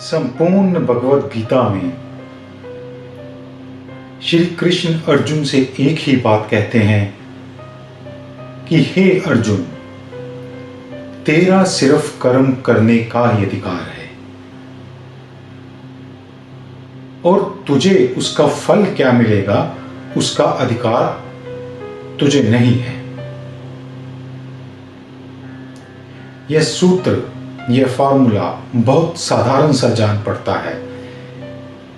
संपूर्ण भगवत गीता में श्री कृष्ण अर्जुन से एक ही बात कहते हैं कि हे अर्जुन, तेरा सिर्फ कर्म करने का ही अधिकार है और तुझे उसका फल क्या मिलेगा उसका अधिकार तुझे नहीं है। यह सूत्र, यह फॉर्मूला बहुत साधारण सा जान पड़ता है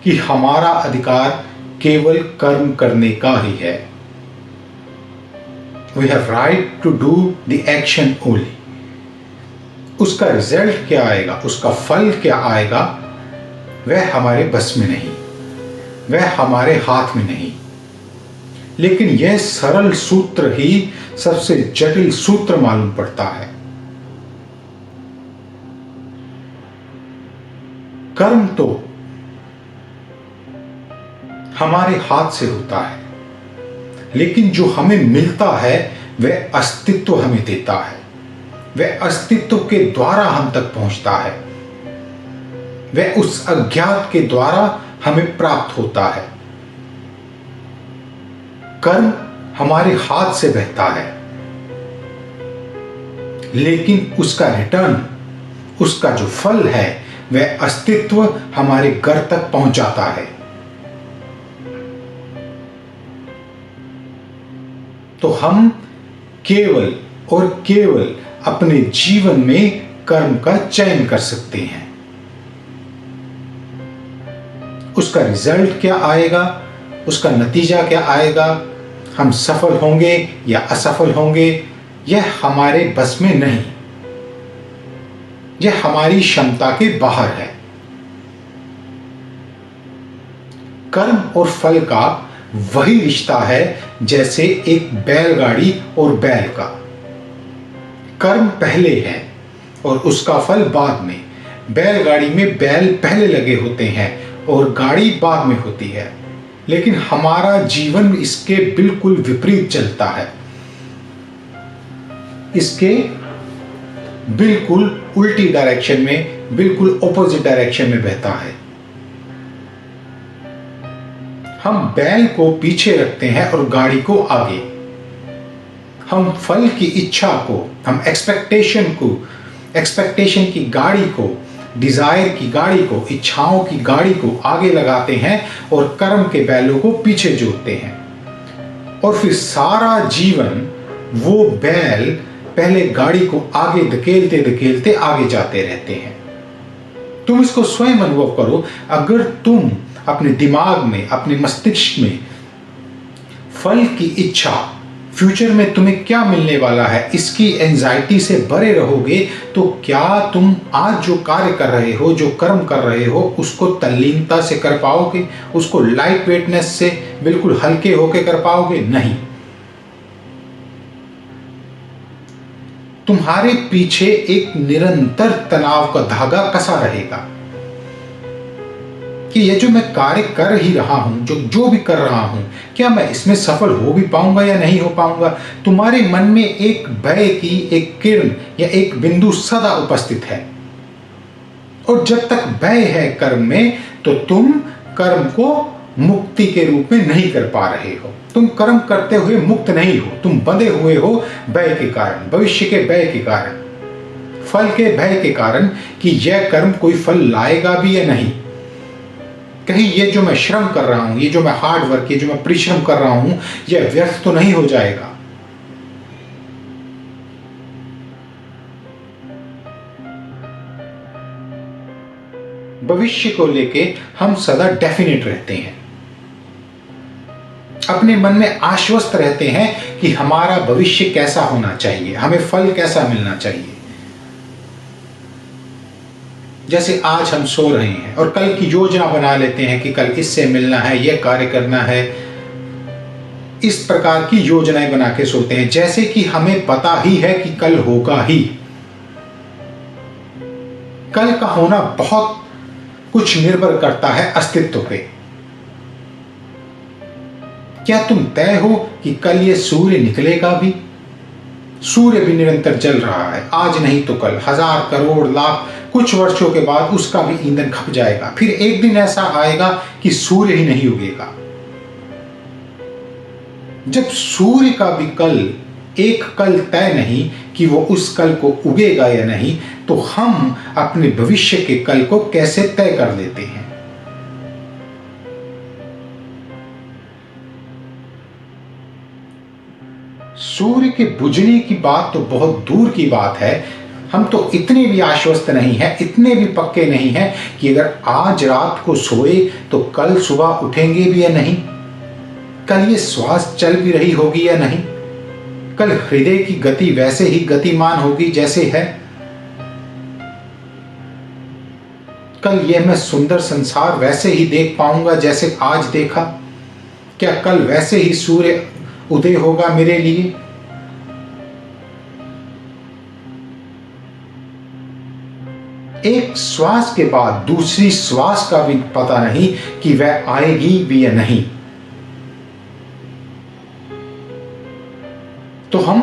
कि हमारा अधिकार केवल कर्म करने का ही है। We have right to do the action only. उसका रिजल्ट क्या आएगा, उसका फल क्या आएगा, वह हमारे बस में नहीं, वह हमारे हाथ में नहीं। लेकिन यह सरल सूत्र ही सबसे जटिल सूत्र मालूम पड़ता है। कर्म तो हमारे हाथ से होता है, लेकिन जो हमें मिलता है वह अस्तित्व हमें देता है, वह अस्तित्व के द्वारा हम तक पहुंचता है, वह उस अज्ञात के द्वारा हमें प्राप्त होता है। कर्म हमारे हाथ से बहता है, लेकिन उसका रिटर्न, उसका जो फल है, वह अस्तित्व हमारे घर तक पहुंचाता है। तो हम केवल और केवल अपने जीवन में कर्म का चयन कर सकते हैं। उसका रिजल्ट क्या आएगा, उसका नतीजा क्या आएगा, हम सफल होंगे या असफल होंगे, यह हमारे बस में नहीं, यह हमारी क्षमता के बाहर है। कर्म और फल का वही रिश्ता है जैसे एक बैलगाड़ी और बैल का। कर्म पहले है और उसका फल बाद में। बैलगाड़ी में बैल पहले लगे होते हैं और गाड़ी बाद में होती है, लेकिन हमारा जीवन इसके बिल्कुल विपरीत चलता है, इसके बिल्कुल उल्टी डायरेक्शन में, बिल्कुल ऑपोजिट डायरेक्शन में बहता है। हम बैल को पीछे रखते हैं और गाड़ी को आगे। हम फल की इच्छा को, हम एक्सपेक्टेशन की गाड़ी को, डिजायर की गाड़ी को, इच्छाओं की गाड़ी को आगे लगाते हैं और कर्म के बैलों को पीछे जोतते हैं। और फिर सारा जीवन वो बैल पहले गाड़ी को आगे धकेलते धकेलते आगे जाते रहते हैं। तुम इसको स्वयं अनुभव करो। अगर तुम अपने दिमाग में, अपने मस्तिष्क में फल की इच्छा, फ्यूचर में तुम्हें क्या मिलने वाला है, इसकी एंजाइटी से भरे रहोगे, तो क्या तुम आज जो कार्य कर रहे हो, जो कर्म कर रहे हो, उसको तल्लीनता से कर पाओगे, उसको लाइट वेटनेस से बिल्कुल हल्के होके कर पाओगे? नहीं। तुम्हारे पीछे एक निरंतर तनाव का धागा कसा रहेगा कि ये जो मैं कार्य कर ही रहा हूं, जो भी कर रहा हूं, क्या मैं इसमें सफल हो भी पाऊंगा या नहीं हो पाऊंगा। तुम्हारे मन में एक भय की एक किरण या एक बिंदु सदा उपस्थित है, और जब तक भय है कर्म में, तो तुम कर्म को मुक्ति के रूप में नहीं कर पा रहे हो। तुम कर्म करते हुए मुक्त नहीं हो, तुम बंधे हुए हो भय के कारण, भविष्य के भय के कारण, फल के भय के कारण कि यह कर्म कोई फल लाएगा भी या नहीं। कहीं ये जो मैं श्रम कर रहा हूं, ये जो मैं हार्ड वर्क, ये जो मैं परिश्रम कर रहा हूं, यह व्यर्थ तो नहीं हो जाएगा। भविष्य को लेके हम सदा डेफिनेट रहते हैं, अपने मन में आश्वस्त रहते हैं कि हमारा भविष्य कैसा होना चाहिए, हमें फल कैसा मिलना चाहिए। जैसे आज हम सो रहे हैं और कल की योजना बना लेते हैं कि कल इससे मिलना है, यह कार्य करना है, इस प्रकार की योजनाएं बना के सोते हैं, जैसे कि हमें पता ही है कि कल होगा ही। कल का होना बहुत कुछ निर्भर करता है अस्तित्व पे। क्या तुम तय हो कि कल ये सूर्य निकलेगा भी? सूर्य भी निरंतर जल रहा है, आज नहीं तो कल, 1000 करोड़ लाख कुछ वर्षों के बाद उसका भी ईंधन खप जाएगा। फिर एक दिन ऐसा आएगा कि सूर्य ही नहीं उगेगा। जब सूर्य का भी एक कल तय नहीं कि वो उस कल को उगेगा या नहीं, तो हम अपने भविष्य के कल को कैसे तय कर लेते हैं? सूर्य के बुझने की बात तो बहुत दूर की बात है। हम तो इतने भी आश्वस्त नहीं हैं, इतने भी पक्के नहीं हैं कि अगर आज रात को सोए तो कल सुबह उठेंगे भी या नहीं, कल ये श्वास चल भी रही होगी या नहीं, कल हृदय की गति वैसे ही गतिमान होगी जैसे है, कल यह मैं सुंदर संसार वैसे ही देख पाऊंगा जैसे आज देखा, क्या कल वैसे ही सूर्य उदय होगा मेरे लिए? एक श्वास के बाद दूसरी श्वास का भी पता नहीं कि वह आएगी भी या नहीं। तो हम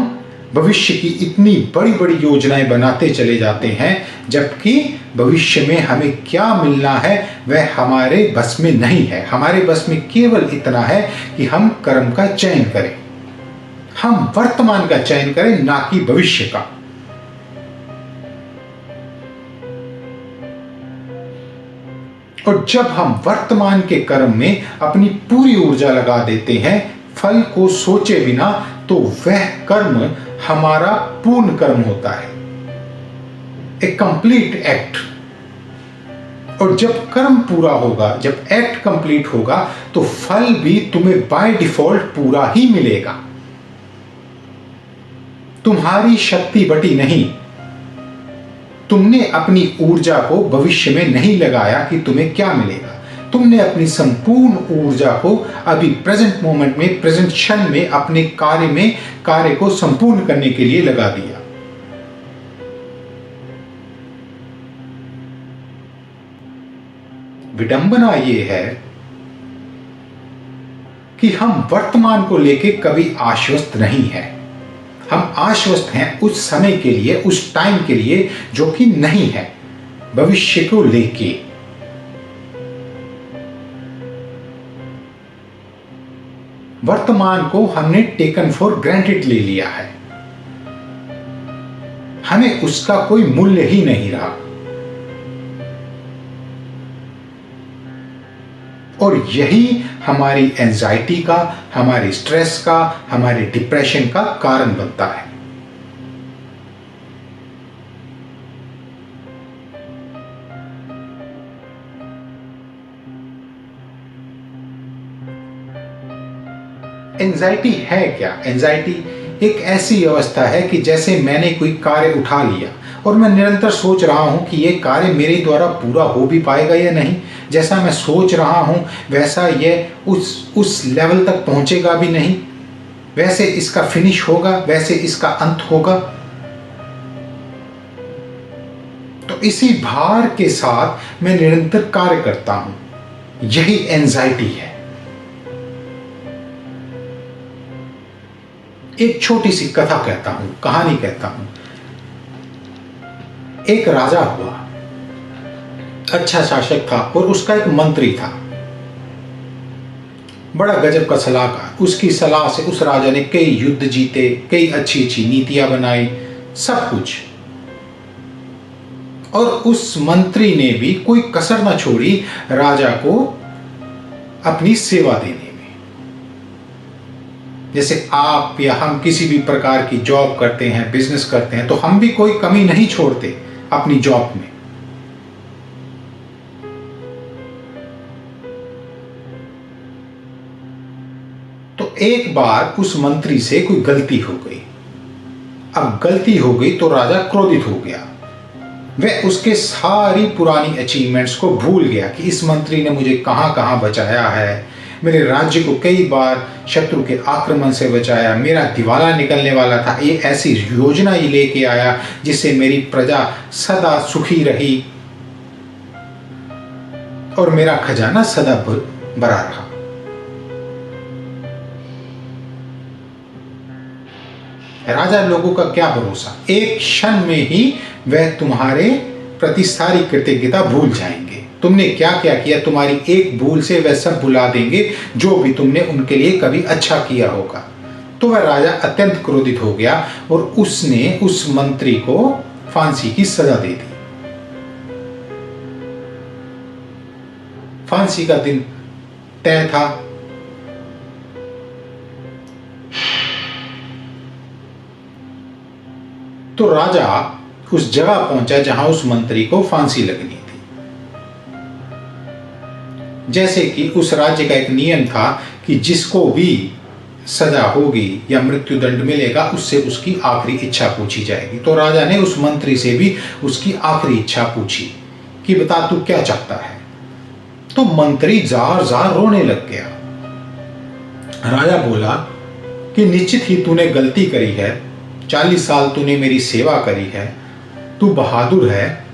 भविष्य की इतनी बड़ी बड़ी योजनाएं बनाते चले जाते हैं, जबकि भविष्य में हमें क्या मिलना है वह हमारे बस में नहीं है। हमारे बस में केवल इतना है कि हम कर्म का चयन करें, हम वर्तमान का चयन करें, ना कि भविष्य का। और जब हम वर्तमान के कर्म में अपनी पूरी ऊर्जा लगा देते हैं, फल को सोचे बिना, तो वह कर्म हमारा पूर्ण कर्म होता है, ए कंप्लीट एक्ट। और जब कर्म पूरा होगा, जब एक्ट कंप्लीट होगा, तो फल भी तुम्हें बाय डिफॉल्ट पूरा ही मिलेगा। तुम्हारी शक्ति बटी नहीं, तुमने अपनी ऊर्जा को भविष्य में नहीं लगाया कि तुम्हें क्या मिलेगा। तुमने अपनी संपूर्ण ऊर्जा को अभी प्रेजेंट मोमेंट में, प्रेजेंट क्षण में अपने कार्य को संपूर्ण करने के लिए लगा दिया। विडंबना यह है कि हम वर्तमान को लेके कभी आश्वस्त नहीं हैं। हम आश्वस्त हैं उस समय के लिए, उस टाइम के लिए जो कि नहीं है, भविष्य को लेके। वर्तमान को हमने टेकन फॉर ग्रांटेड ले लिया है, हमें उसका कोई मूल्य ही नहीं रहा। और यही हमारी एंजाइटी का, हमारे स्ट्रेस का, हमारे डिप्रेशन का कारण बनता है। एंजाइटी है क्या? एंजाइटी एक ऐसी अवस्था है कि जैसे मैंने कोई कार्य उठा लिया और मैं निरंतर सोच रहा हूं कि यह कार्य मेरे द्वारा पूरा हो भी पाएगा या नहीं। जैसा मैं सोच रहा हूं वैसा यह उस लेवल तक पहुंचेगा भी नहीं, वैसे इसका फिनिश होगा, वैसे इसका अंत होगा। तो इसी भार के साथ मैं निरंतर कार्य करता हूं, यही एंजाइटी है। एक छोटी सी कथा कहता हूं, कहानी कहता हूं। एक राजा हुआ, अच्छा शासक था और उसका एक मंत्री था, बड़ा गजब का सलाहकार। उसकी सलाह से उस राजा ने कई युद्ध जीते, कई अच्छी अच्छी नीतियां बनाई, सब कुछ। और उस मंत्री ने भी कोई कसर न छोड़ी राजा को अपनी सेवा देने में। जैसे आप या हम किसी भी प्रकार की जॉब करते हैं, बिजनेस करते हैं, तो हम भी कोई कमी नहीं छोड़ते अपनी जॉब में। तो एक बार उस मंत्री से कोई गलती हो गई। अब गलती हो गई तो राजा क्रोधित हो गया। वह उसके सारी पुरानी अचीवमेंट्स को भूल गया कि इस मंत्री ने मुझे कहां कहां बचाया है, मेरे राज्य को कई बार शत्रु के आक्रमण से बचाया, मेरा दिवाला निकलने वाला था, ये ऐसी योजना ही लेके आया जिससे मेरी प्रजा सदा सुखी रही और मेरा खजाना सदा भरा रहा। राजा लोगों का क्या भरोसा, एक क्षण में ही वह तुम्हारे प्रति सारी कृतज्ञता भूल जाएंगे। तुमने क्या क्या किया, तुम्हारी एक भूल से वह सब भुला देंगे जो भी तुमने उनके लिए कभी अच्छा किया होगा। तो वह राजा अत्यंत क्रोधित हो गया और उसने उस मंत्री को फांसी की सजा दे दी। फांसी का दिन तय था। तो राजा उस जगह पहुंचा जहां उस मंत्री को फांसी लगनी थी। जैसे कि उस राज्य का एक नियम था कि जिसको भी सजा होगी या मृत्यु दंड मिलेगा उससे उसकी आखिरी इच्छा पूछी जाएगी। तो राजा ने उस मंत्री से भी उसकी आखिरी इच्छा पूछी कि बता तू क्या चाहता है। तो मंत्री जार जार रोने लग गया। राजा बोला कि निश्चित ही तूने गलती करी है, 40 साल तूने मेरी सेवा करी है, तू बहादुर है,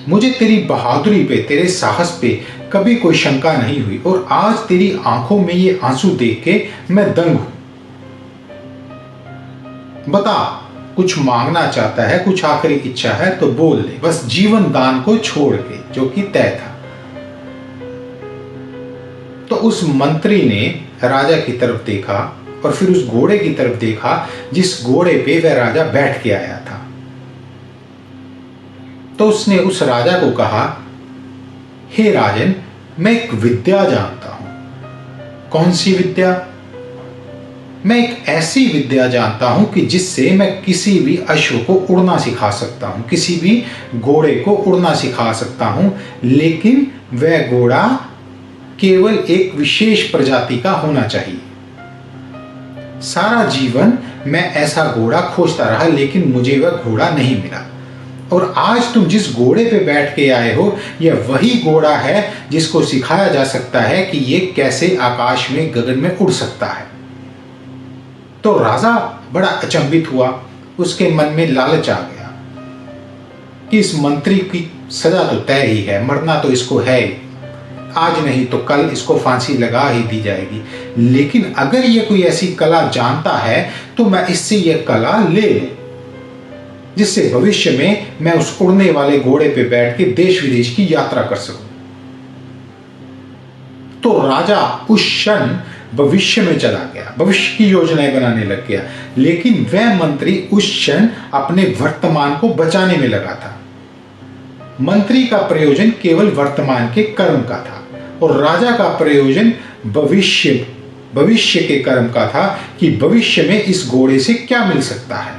मुझे तेरी बहादुरी पे, तेरे साहस पे कभी कोई शंका नहीं हुई और आज तेरी आंखों में ये आंसू देख के मैं दंग हूं। बता, कुछ मांगना चाहता है, कुछ आखिरी इच्छा है तो बोल दे, बस जीवन दान को छोड़ के, जो कि तय था। तो उस मंत्री ने राजा की तरफ देखा और फिर उस घोड़े की तरफ देखा जिस घोड़े पे वह राजा बैठ के आया था। तो उसने उस राजा को कहा, हे राजन, मैं एक विद्या जानता हूं। कौन सी विद्या? मैं एक ऐसी विद्या जानता हूं कि जिससे मैं किसी भी अश्व को उड़ना सिखा सकता हूं, किसी भी घोड़े को उड़ना सिखा सकता हूं, लेकिन वह घोड़ा केवल एक विशेष प्रजाति का होना चाहिए। सारा जीवन मैं ऐसा घोड़ा खोजता रहा लेकिन मुझे वह घोड़ा नहीं मिला। और आज तुम जिस घोड़े पे बैठ के आए हो यह वही घोड़ा है जिसको सिखाया जा सकता है कि ये कैसे आकाश में, गगन में उड़ सकता है। तो राजा बड़ा अचंभित हुआ, उसके मन में लालच आ गया कि इस मंत्री की सजा तो तय ही है, मरना तो इसको है ही, आज नहीं तो कल इसको फांसी लगा ही दी जाएगी। लेकिन अगर ये कोई ऐसी कला जानता है तो मैं इससे यह कला ले लूं, जिससे भविष्य में मैं उस उड़ने वाले घोड़े पे बैठ के देश विदेश की यात्रा कर सकूं। तो राजा उस क्षण भविष्य में चला गया, भविष्य की योजनाएं बनाने लग गया। लेकिन वह मंत्री उस क्षण अपने वर्तमान को बचाने में लगा था। मंत्री का प्रयोजन केवल वर्तमान के कर्म का था और राजा का प्रयोजन भविष्य के कर्म का था कि भविष्य में इस घोड़े से क्या मिल सकता है।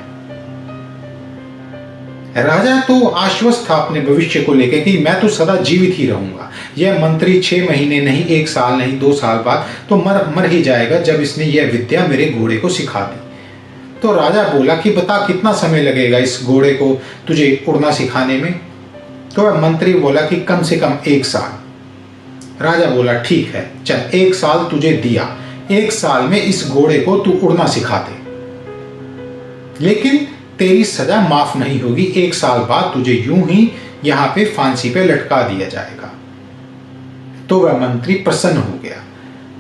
राजा तो आश्वस्त था अपने भविष्य को लेकर कि मैं तो सदा जीवित ही रहूंगा। यह मंत्री 6 महीने नहीं, 1 साल नहीं, 2 साल बाद तो मर ही जाएगा जब इसने यह विद्या मेरे घोड़े को सिखा दी। तो राजा बोला कि बता कितना समय लगेगा इस घोड़े को तुझे उड़ना सिखाने में। तो वह मंत्री बोला कि कम से कम 1 साल। राजा बोला ठीक है, चल 1 साल तुझे दिया, 1 साल में इस घोड़े को तू उड़ना सिखा दे, लेकिन तेरी सजा माफ नहीं होगी। 1 साल बाद तुझे यूं ही यहां पे फांसी पे लटका दिया जाएगा। तो वह मंत्री प्रसन्न हो गया।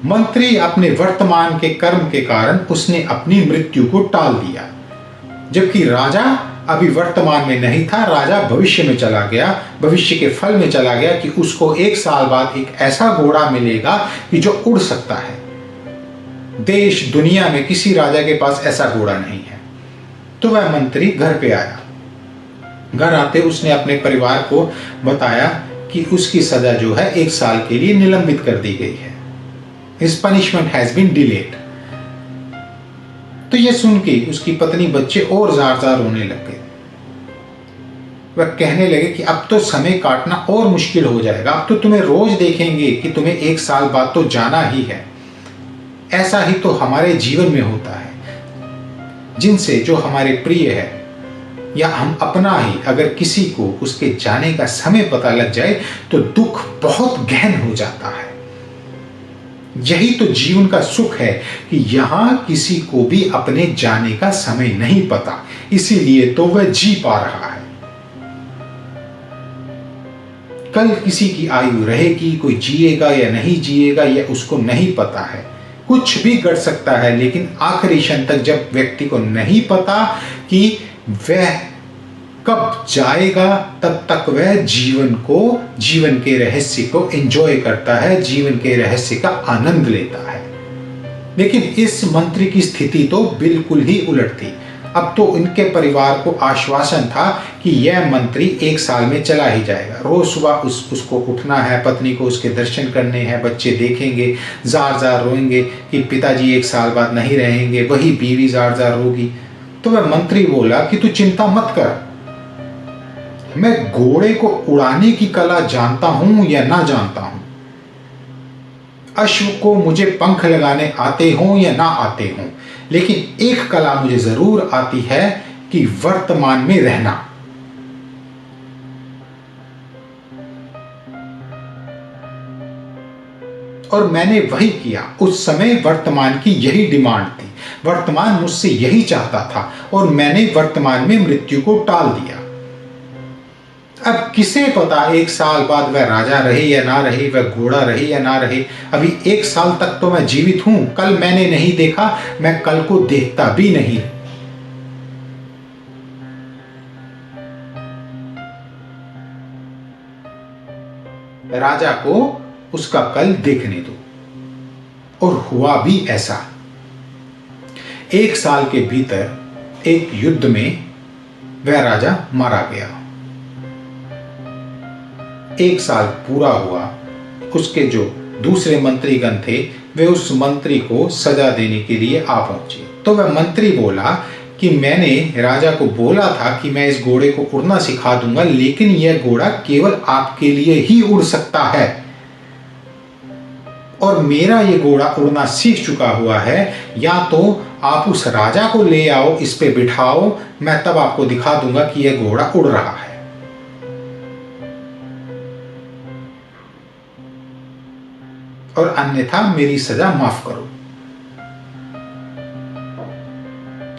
मंत्री अपने वर्तमान के कर्म के कारण उसने अपनी मृत्यु को टाल दिया, जबकि राजा अभी वर्तमान में नहीं था, राजा भविष्य में चला गया, भविष्य के फल में चला गया कि उसको 1 साल बाद एक ऐसा घोड़ा मिलेगा कि जो उड़ सकता है। देश दुनिया में किसी राजा के पास ऐसा घोड़ा नहीं है। तो वह मंत्री घर पे आया। घर आते उसने अपने परिवार को बताया कि उसकी सजा जो है 1 साल के लिए निलंबित कर दी गई है। His punishment has been delayed. तो यह सुन के उसकी पत्नी, बच्चे और जार जार रोने लग गए। वह कहने लगे कि अब तो समय काटना और मुश्किल हो जाएगा, अब तो तुम्हें रोज देखेंगे कि तुम्हें 1 साल बाद तो जाना ही है। ऐसा ही तो हमारे जीवन में होता है, जिनसे जो हमारे प्रिय है या हम अपना ही अगर किसी को उसके जाने का समय पता लग जाए तो दुख बहुत गहन हो जाता है। यही तो जीवन का सुख है कि यहां किसी को भी अपने जाने का समय नहीं पता, इसीलिए तो वह जी पा रहा है। कल किसी की आयु रहेगी, कोई जिएगा या नहीं जिएगा यह उसको नहीं पता है, कुछ भी घट सकता है। लेकिन आखिरी क्षण तक जब व्यक्ति को नहीं पता कि वह कब जाएगा तब तक वह जीवन के रहस्य को एंजॉय करता है, जीवन के रहस्य का आनंद लेता है। लेकिन इस मंत्री की स्थिति तो बिल्कुल ही उलट थी। अब तो इनके परिवार को आश्वासन था कि यह मंत्री 1 साल में चला ही जाएगा। रोज सुबह उसको उठना है, पत्नी को उसके दर्शन करने हैं, बच्चे देखेंगे, जार जार रोएंगे कि पिताजी 1 साल बाद नहीं रहेंगे, वही बीवी जार जार रोगी। तो वह मंत्री बोला कि तू चिंता मत कर, मैं घोड़े को उड़ाने की कला जानता हूं या ना जानता हूं, अश्व को मुझे पंख लगाने आते हों या ना आते हों, लेकिन एक कला मुझे जरूर आती है कि वर्तमान में रहना। और मैंने वही किया। उस समय वर्तमान की यही डिमांड थी, वर्तमान मुझसे यही चाहता था और मैंने वर्तमान में मृत्यु को टाल दिया। अब किसे पता 1 साल बाद वह राजा रहे या ना रहे, वह घोड़ा रहे या ना रहे। अभी 1 साल तक तो मैं जीवित हूं, कल मैंने नहीं देखा, मैं कल को देखता भी नहीं। राजा को उसका कल देखने दो। और हुआ भी ऐसा। 1 साल के भीतर एक युद्ध में वह राजा मारा गया। 1 साल पूरा हुआ। उसके जो दूसरे मंत्रीगण थे वे उस मंत्री को सजा देने के लिए आ पहुंचे। तो वह मंत्री बोला कि मैंने राजा को बोला था कि मैं इस घोड़े को उड़ना सिखा दूंगा, लेकिन यह घोड़ा केवल आपके लिए ही उड़ सकता है और मेरा ये घोड़ा उड़ना सीख चुका हुआ है। या तो आप उस राजा को ले आओ, इस पे बिठाओ, मैं तब आपको दिखा दूंगा कि यह घोड़ा उड़ रहा है। और अन्यथा मेरी सजा माफ करो।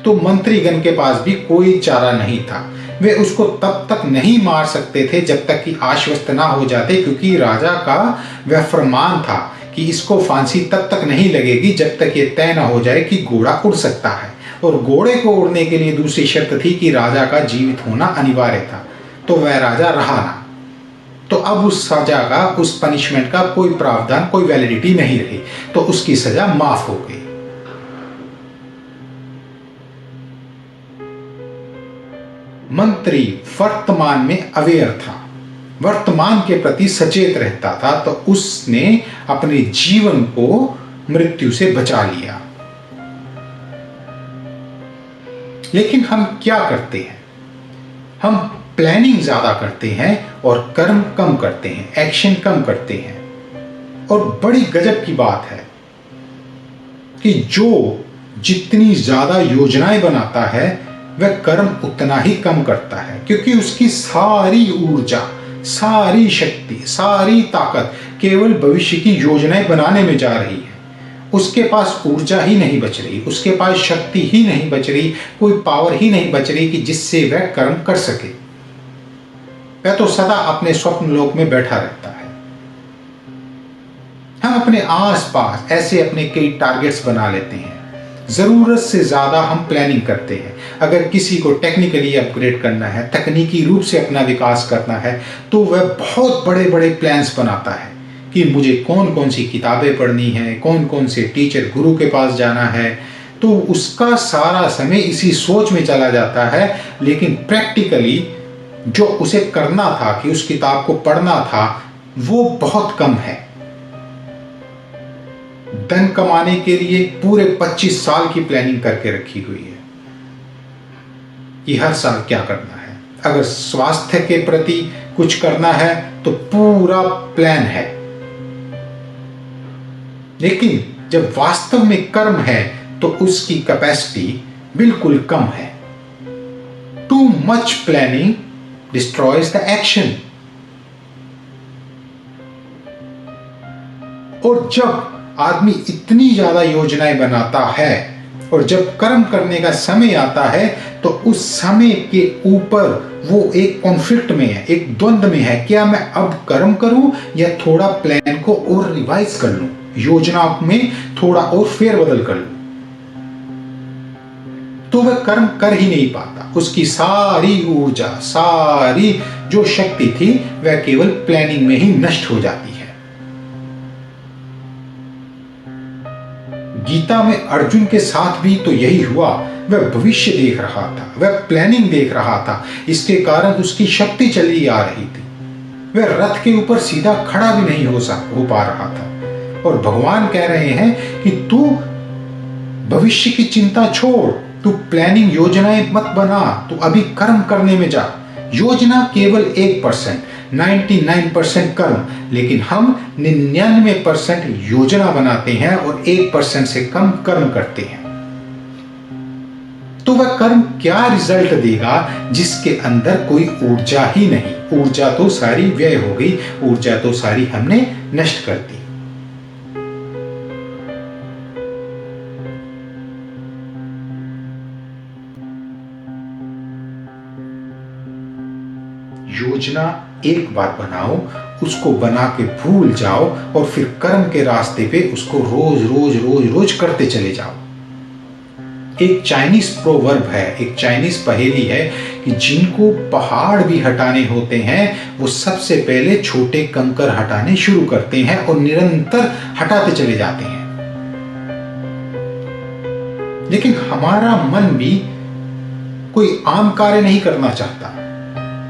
तो मंत्रीगण के पास भी कोई चारा नहीं था। वे उसको तब तक नहीं मार सकते थे जब तक कि आश्वस्त ना हो जाते, क्योंकि राजा का वह फरमान था कि इसको फांसी तब तक नहीं लगेगी जब तक ये तय ना हो जाए कि घोड़ा उड़ सकता है। और घोड़े को उड़ने के लिए दूसरी शर्त थी कि राजा का जीवित होना अनिवार्य था। तो वह राजा रहा ना। तो अब उस सजा का, उस पनिशमेंट का कोई प्रावधान, कोई वैलिडिटी नहीं रही, तो उसकी सजा माफ हो गई। मंत्री वर्तमान में अवेयर था, वर्तमान के प्रति सचेत रहता था, तो उसने अपने जीवन को मृत्यु से बचा लिया। लेकिन हम क्या करते हैं? हम प्लानिंग ज्यादा करते हैं और कर्म कम करते हैं, एक्शन कम करते हैं। और बड़ी गजब की बात है कि जो जितनी ज्यादा योजनाएं बनाता है वह कर्म उतना ही कम करता है, क्योंकि उसकी सारी ऊर्जा, सारी शक्ति, सारी ताकत केवल भविष्य की योजनाएं बनाने में जा रही है। उसके पास ऊर्जा ही नहीं बच रही, उसके पास शक्ति ही नहीं बच रही, कोई पावर ही नहीं बच रही कि जिससे वह कर्म कर सके। वह तो सदा अपने स्वप्न लोक में बैठा रहता है। हम अपने आसपास ऐसे अपने कई टारगेट्स बना लेते हैं, जरूरत से ज्यादा हम प्लानिंग करते हैं। अगर किसी को टेक्निकली अपग्रेड करना है, तकनीकी रूप से अपना विकास करना है, तो वह बहुत बड़े बड़े प्लान्स बनाता है कि मुझे कौन कौन सी किताबें पढ़नी है, कौन कौन से टीचर गुरु के पास जाना है। तो उसका सारा समय इसी सोच में चला जाता है, लेकिन प्रैक्टिकली जो उसे करना था कि उस किताब को पढ़ना था, वो बहुत कम है। धन कमाने के लिए पूरे 25 साल की प्लानिंग करके रखी हुई है कि हर साल क्या करना है। अगर स्वास्थ्य के प्रति कुछ करना है तो पूरा प्लान है, लेकिन जब वास्तव में कर्म है तो उसकी कैपेसिटी बिल्कुल कम है। Too much planning destroys the action. और जब आदमी इतनी ज्यादा योजनाएं बनाता है और जब कर्म करने का समय आता है तो उस समय के ऊपर वो एक कॉन्फ्लिक्ट में है, एक द्वंद्व में है। क्या मैं अब कर्म करूं या थोड़ा प्लान को और रिवाइज कर लूं, योजना में थोड़ा और फेरबदल कर लूं। तो वह कर्म कर ही नहीं पाता। उसकी सारी ऊर्जा, सारी जो शक्ति थी, वह केवल प्लानिंग में ही नष्ट हो जाती है। गीता में अर्जुन के साथ भी तो यही हुआ। वह भविष्य देख रहा था, वह प्लानिंग देख रहा था, इसके कारण उसकी शक्ति चली आ रही थी। वह रथ के ऊपर सीधा खड़ा भी नहीं हो पा रहा था। और भगवान कह रहे हैं कि तू भविष्य की चिंता छोड़, तू प्लानिंग योजनाएं मत बना, तू अभी कर्म करने में जा। योजना केवल 1%, 99% कर्म, लेकिन हम 99% योजना बनाते हैं और 1% से कम कर्म करते हैं। तो वह कर्म क्या रिजल्ट देगा जिसके अंदर कोई ऊर्जा ही नहीं। ऊर्जा तो सारी व्यय हो गई, ऊर्जा तो सारी हमने नष्ट कर दी। योजना एक बार बनाओ, उसको बना के भूल जाओ और फिर कर्म के रास्ते पे उसको रोज रोज रोज रोज करते चले जाओ। एक चाइनीज प्रोवर्ब है, एक चाइनीज पहेली है कि जिनको पहाड़ भी हटाने होते हैं वो सबसे पहले छोटे कंकर हटाने शुरू करते हैं और निरंतर हटाते चले जाते हैं। लेकिन हमारा मन भी कोई आम कार्य नहीं करना चाहता।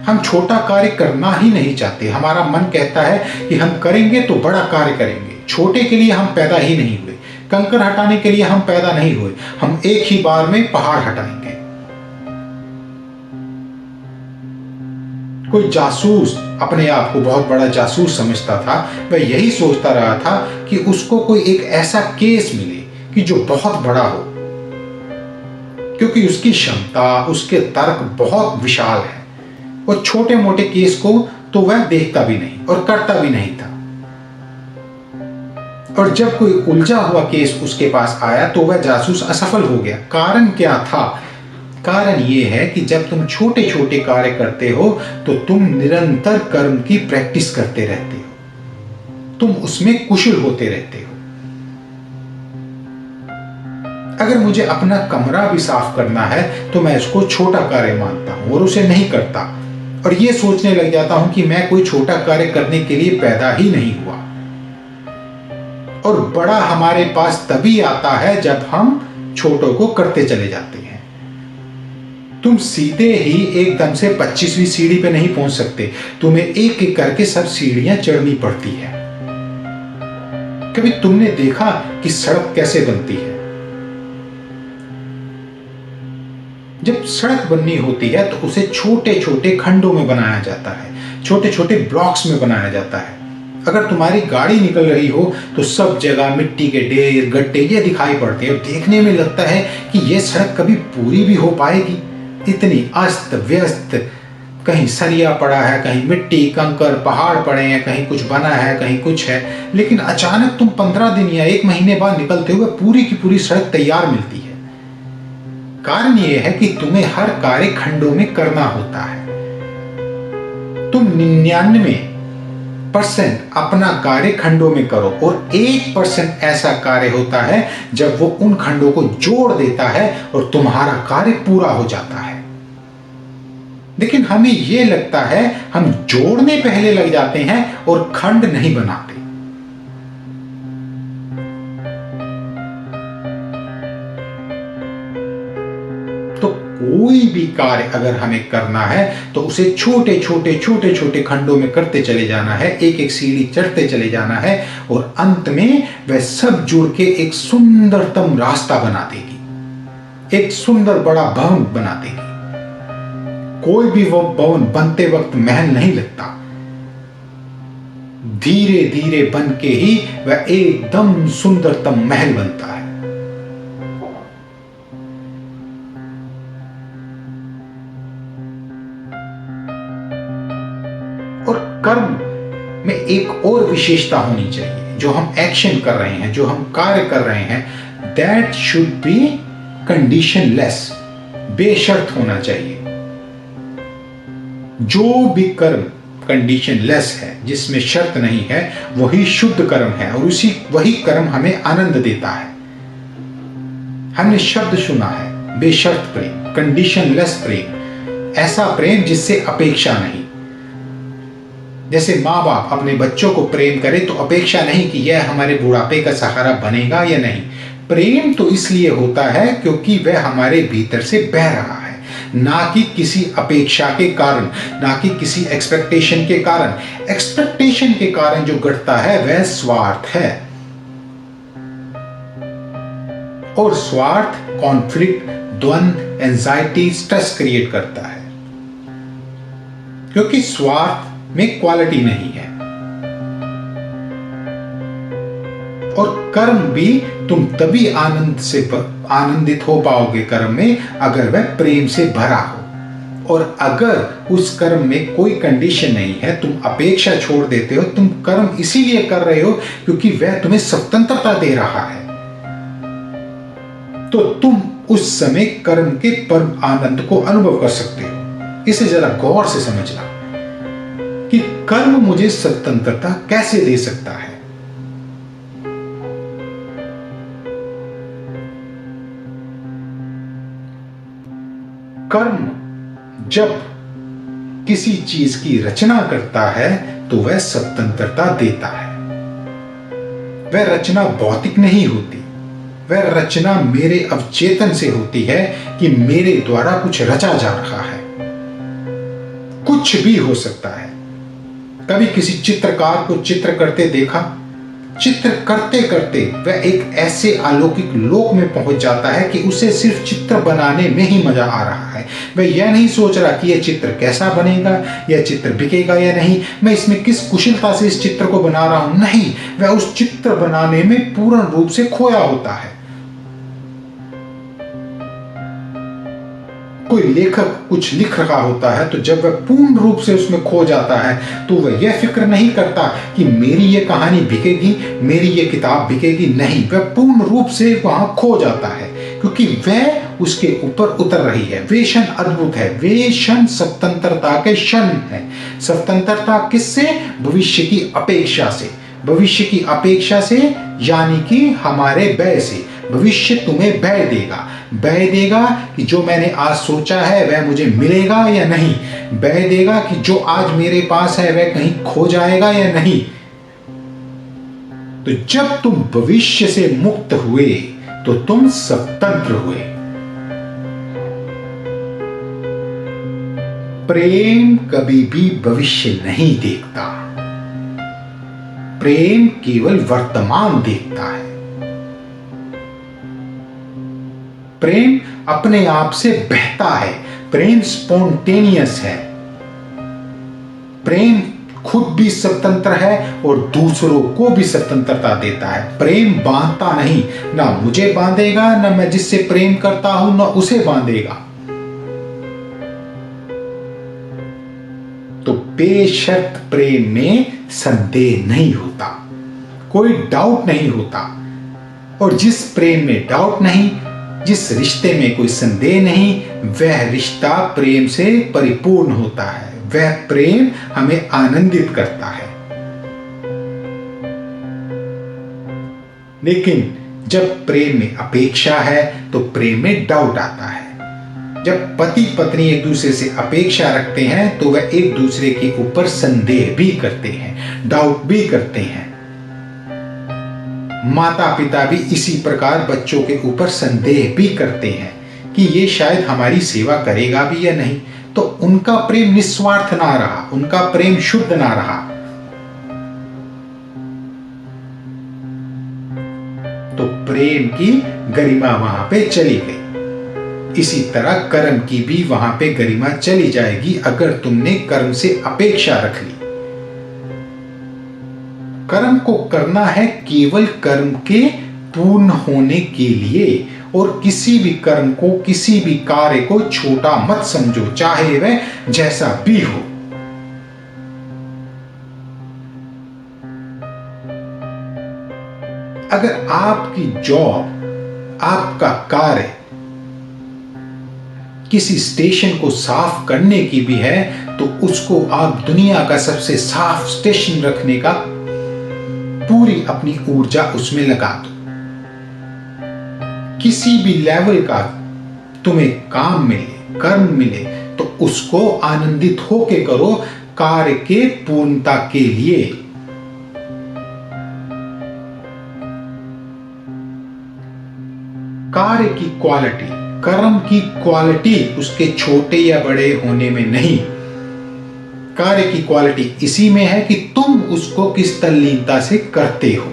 हम छोटा कार्य करना ही नहीं चाहते। हमारा मन कहता है कि हम करेंगे तो बड़ा कार्य करेंगे। छोटे के लिए हम पैदा ही नहीं हुए, कंकर हटाने के लिए हम पैदा नहीं हुए। हम एक ही बार में पहाड़ हटाएंगे। कोई जासूस अपने आप को बहुत बड़ा जासूस समझता था। वह यही सोचता रहा था कि उसको कोई एक ऐसा केस मिले कि जो बहुत बड़ा हो, क्योंकि उसकी क्षमता, उसके तर्क बहुत विशाल है और छोटे मोटे केस को तो वह देखता भी नहीं और करता भी नहीं था। और जब कोई उलझा हुआ केस उसके पास आया तो वह जासूस असफल हो गया। कारण क्या था? कारण यह है कि जब तुम छोटे छोटे कार्य करते हो तो तुम निरंतर कर्म की प्रैक्टिस करते रहते हो, तुम उसमें कुशल होते रहते हो। अगर मुझे अपना कमरा भी साफ करना है तो मैं इसको छोटा कार्य मानता हूं और उसे नहीं करता और यह सोचने लग जाता हूं कि मैं कोई छोटा कार्य करने के लिए पैदा ही नहीं हुआ। और बड़ा हमारे पास तभी आता है जब हम छोटों को करते चले जाते हैं। तुम सीधे ही एकदम से 25वीं सीढ़ी पे नहीं पहुंच सकते, तुम्हें एक एक करके सब सीढ़ियां चढ़नी पड़ती है। कभी तुमने देखा कि सड़क कैसे बनती है? जब सड़क बननी होती है तो उसे छोटे छोटे खंडों में बनाया जाता है, छोटे छोटे ब्लॉक्स में बनाया जाता है। अगर तुम्हारी गाड़ी निकल रही हो तो सब जगह मिट्टी के ढेर, गड्ढे ये दिखाई पड़ते हैं और देखने में लगता है कि यह सड़क कभी पूरी भी हो पाएगी। इतनी अस्त व्यस्त, कहीं सरिया पड़ा है, कहीं मिट्टी कंकर पहाड़ पड़े हैं, कहीं कुछ बना है, कहीं कुछ है। लेकिन अचानक तुम 15 दिन या 1 महीने बाद निकलते हुए पूरी की पूरी सड़क तैयार मिलती है। कारण यह है कि तुम्हें हर कार्य खंडों में करना होता है। तुम 99% अपना कार्य खंडों में करो और 1% ऐसा कार्य होता है जब वो उन खंडों को जोड़ देता है और तुम्हारा कार्य पूरा हो जाता है। लेकिन हमें यह लगता है हम जोड़ने पहले लग जाते हैं और खंड नहीं बनाते। कोई भी कार्य अगर हमें करना है तो उसे छोटे छोटे छोटे छोटे खंडों में करते चले जाना है, एक एक सीढ़ी चढ़ते चले जाना है और अंत में वह सब जुड़ के एक सुंदरतम रास्ता बना देगी, एक सुंदर बड़ा भवन बना देगी। कोई भी वो भवन बनते वक्त महल नहीं लगता, धीरे धीरे बन के ही वह एकदम सुंदरतम महल बनता है। और कर्म में एक और विशेषता होनी चाहिए। जो हम एक्शन कर रहे हैं, जो हम कार्य कर रहे हैं, दैट शुड बी कंडीशनलेस, बेशर्त होना चाहिए। जो भी कर्म कंडीशनलेस है, जिसमें शर्त नहीं है, वही शुद्ध कर्म है और वही कर्म हमें आनंद देता है। हमने शब्द सुना है, बेशर्त प्रेम, कंडीशनलेस प्रेम, ऐसा प्रेम जिससे अपेक्षा नहीं। जैसे माँ बाप अपने बच्चों को प्रेम करे तो अपेक्षा नहीं कि यह हमारे बुढ़ापे का सहारा बनेगा या नहीं। प्रेम तो इसलिए होता है क्योंकि वह हमारे भीतर से बह रहा है, ना कि किसी अपेक्षा के कारण, ना कि किसी एक्सपेक्टेशन के कारण। एक्सपेक्टेशन के कारण जो घटता है वह स्वार्थ है, और स्वार्थ कॉन्फ्लिक्ट, द्वंद्व, एंजाइटी, स्ट्रेस क्रिएट करता है, क्योंकि स्वार्थ में क्वालिटी नहीं है। और कर्म भी तुम तभी आनंदित हो पाओगे कर्म में अगर वह प्रेम से भरा हो। और अगर उस कर्म में कोई कंडीशन नहीं है, तुम अपेक्षा छोड़ देते हो, तुम कर्म इसीलिए कर रहे हो क्योंकि वह तुम्हें स्वतंत्रता दे रहा है, तो तुम उस समय कर्म के परम आनंद को अनुभव कर सकते हो। इसे जरा गौर से समझना कि कर्म मुझे स्वतंत्रता कैसे दे सकता है। कर्म जब किसी चीज की रचना करता है तो वह स्वतंत्रता देता है। वह रचना भौतिक नहीं होती, वह रचना मेरे अवचेतन से होती है कि मेरे द्वारा कुछ रचा जा रहा है। कुछ भी हो सकता है। कभी किसी चित्रकार को चित्र करते देखा, चित्र करते करते वह एक ऐसे अलौकिक लोक में पहुंच जाता है कि उसे सिर्फ चित्र बनाने में ही मजा आ रहा है। वह यह नहीं सोच रहा कि यह चित्र कैसा बनेगा, यह चित्र बिकेगा या नहीं, मैं इसमें किस कुशलता से इस चित्र को बना रहा हूं। नहीं, वह उस चित्र बनाने में पूर्ण रूप से खोया होता है। कोई लेखक कुछ लिख रहा होता है तो जब वह पूर्ण रूप से उसमें खो जाता है तो वह यह फिक्र नहीं करता कि मेरी यह कहानी बिकेगी, मेरी यह किताब बिकेगी। नहीं, वह पूर्ण रूप से वहां खो जाता है क्योंकि वह उसके ऊपर उतर रही है। वे क्षण अद्भुत है, वे क्षण स्वतंत्रता के क्षण है। स्वतंत्रता किससे? भविष्य की अपेक्षा से। भविष्य की अपेक्षा से यानी कि हमारे व्यय से। भविष्य तुम्हें व्यय देगा, व्यय देगा कि जो मैंने आज सोचा है वह मुझे मिलेगा या नहीं, व्यय देगा कि जो आज मेरे पास है वह कहीं खो जाएगा या नहीं। तो जब तुम भविष्य से मुक्त हुए तो तुम स्वतंत्र हुए। प्रेम कभी भी भविष्य नहीं देखता, प्रेम केवल वर्तमान देखता है। प्रेम अपने आप से बहता है, प्रेम स्पॉन्टेनियस है। प्रेम खुद भी स्वतंत्र है और दूसरों को भी स्वतंत्रता देता है। प्रेम बांधता नहीं, ना मुझे बांधेगा, ना मैं जिससे प्रेम करता हूं ना उसे बांधेगा। तो बेशर्त प्रेम में संदेह नहीं होता, कोई डाउट नहीं होता। और जिस प्रेम में डाउट नहीं, जिस रिश्ते में कोई संदेह नहीं, वह रिश्ता प्रेम से परिपूर्ण होता है। वह प्रेम हमें आनंदित करता है। लेकिन जब प्रेम में अपेक्षा है तो प्रेम में डाउट आता है। जब पति पत्नी एक दूसरे से अपेक्षा रखते हैं तो वह एक दूसरे के ऊपर संदेह भी करते हैं, डाउट भी करते हैं। माता पिता भी इसी प्रकार बच्चों के ऊपर संदेह भी करते हैं कि ये शायद हमारी सेवा करेगा भी या नहीं। तो उनका प्रेम निस्वार्थ ना रहा, उनका प्रेम शुद्ध ना रहा। तो प्रेम की गरिमा वहां पे चली गई। इसी तरह कर्म की भी वहां पे गरिमा चली जाएगी अगर तुमने कर्म से अपेक्षा रख ली। कर्म को करना है केवल कर्म के पूर्ण होने के लिए, और किसी भी कर्म को, किसी भी कार्य को छोटा मत समझो, चाहे वह जैसा भी हो। अगर आपकी जॉब, आपका कार्य किसी स्टेशन को साफ करने की भी है तो उसको आप दुनिया का सबसे साफ स्टेशन रखने का पूरी अपनी ऊर्जा उसमें लगा दो। किसी भी लेवल का तुम्हें काम मिले, कर्म मिले, तो उसको आनंदित होके करो, कार्य के पूर्णता के लिए। कार्य की क्वालिटी, कर्म की क्वालिटी उसके छोटे या बड़े होने में नहीं, कार्य की क्वालिटी इसी में है कि तुम उसको किस तल्लीनता से करते हो।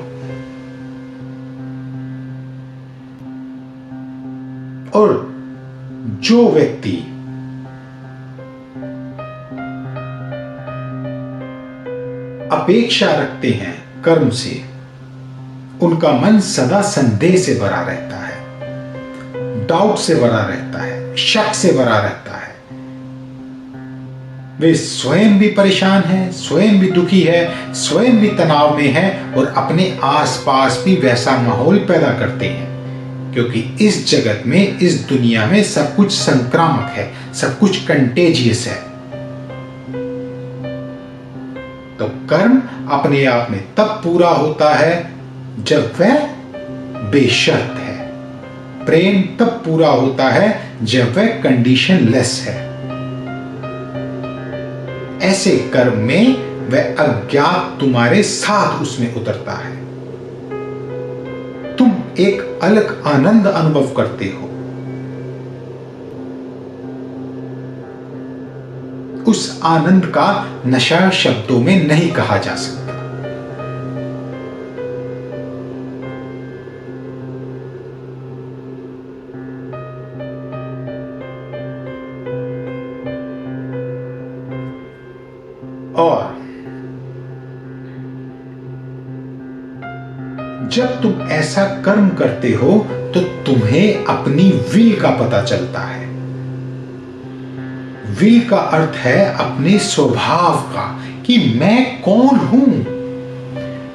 और जो व्यक्ति अपेक्षा रखते हैं कर्म से, उनका मन सदा संदेह से भरा रहता है, डाउट से भरा रहता है, शक से भरा रहता है। वे स्वयं भी परेशान हैं, स्वयं भी दुखी है, स्वयं भी तनाव में है और अपने आसपास भी वैसा माहौल पैदा करते हैं, क्योंकि इस जगत में, इस दुनिया में सब कुछ संक्रामक है, सब कुछ कंटेजियस है। तो कर्म अपने आप में तब पूरा होता है जब वह बेशर्त है, प्रेम तब पूरा होता है जब वह कंडीशन लेस है। ऐसे कर्म में वह अज्ञात तुम्हारे साथ उसमें उतरता है, तुम एक अलग आनंद अनुभव करते हो। उस आनंद का नशा शब्दों में नहीं कहा जा सकता। और जब तुम ऐसा कर्म करते हो तो तुम्हें अपनी विल का पता चलता है। विल का अर्थ है अपने स्वभाव का, कि मैं कौन हूं,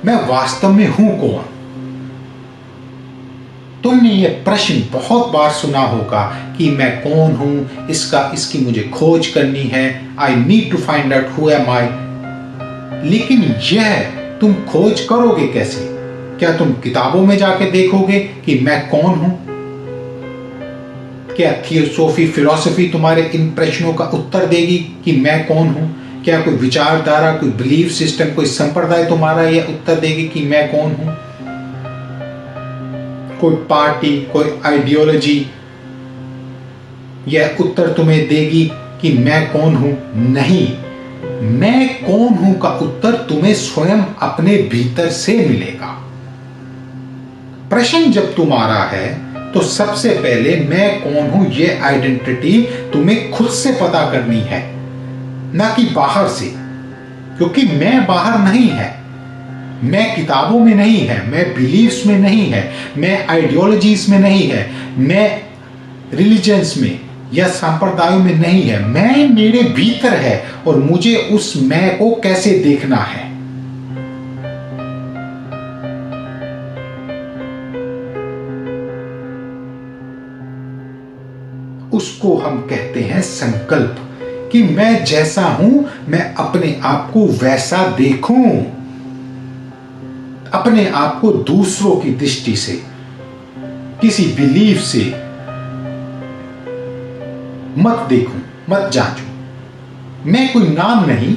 मैं वास्तव में हूं कौन। तुमने यह प्रश्न बहुत बार सुना होगा कि मैं कौन हूं, इसकी मुझे खोज करनी है, I need to find out who am I. लेकिन यह तुम खोज करोगे कैसे? क्या तुम किताबों में जाके देखोगे कि मैं कौन हूं? क्या थियोसॉफी, फिलॉसफी तुम्हारे इन प्रश्नों का उत्तर देगी कि मैं कौन हूं? क्या कोई विचारधारा, कोई बिलीफ सिस्टम, कोई संप्रदाय तुम्हारा यह उत्तर देगी कि मैं कौन हूं? कोई पार्टी, कोई आइडियोलॉजी यह उत्तर तुम्हें देगी कि मैं कौन हूं? नहीं, मैं कौन हूं का उत्तर तुम्हें स्वयं अपने भीतर से मिलेगा। प्रश्न जब तुम्हारा है तो सबसे पहले मैं कौन हूं यह आइडेंटिटी तुम्हें खुद से पता करनी है, ना कि बाहर से, क्योंकि मैं बाहर नहीं है, मैं किताबों में नहीं है, मैं बिलीफ्स में नहीं है, मैं आइडियोलॉजीज में नहीं है, मैं रिलीजन्स में या संप्रदायों में नहीं है, मैं मेरे भीतर है और मुझे उस मैं को कैसे देखना है। उसको हम कहते हैं संकल्प, कि मैं जैसा हूं मैं अपने आप को वैसा देखूं, अपने आप को दूसरों की दृष्टि से, किसी बिलीफ से मत देखूं, मत जांचूं। मैं कोई नाम नहीं,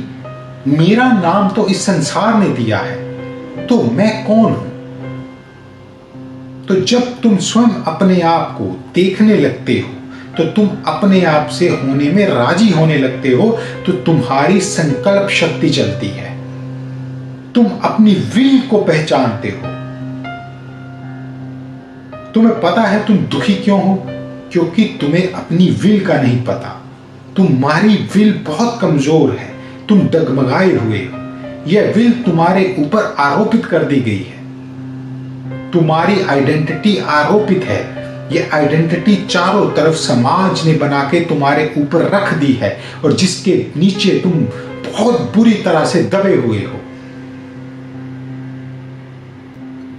मेरा नाम तो इस संसार ने दिया है, तो मैं कौन हूं? तो जब तुम स्वयं अपने आप को देखने लगते हो तो तुम अपने आप से होने में राजी होने लगते हो, तो तुम्हारी संकल्प शक्ति चलती है, तुम अपनी विल को पहचानते हो। तुम्हें पता है तुम दुखी क्यों हो? क्योंकि तुम्हें अपनी विल का नहीं पता। तुम्हारी विल बहुत कमजोर है, तुम डगमगाए हुए हो, यह विल तुम्हारे ऊपर आरोपित कर दी गई है, तुम्हारी आइडेंटिटी आरोपित है। यह आइडेंटिटी चारों तरफ समाज ने बना के तुम्हारे ऊपर रख दी है और जिसके नीचे तुम बहुत बुरी तरह से दबे हुए हो।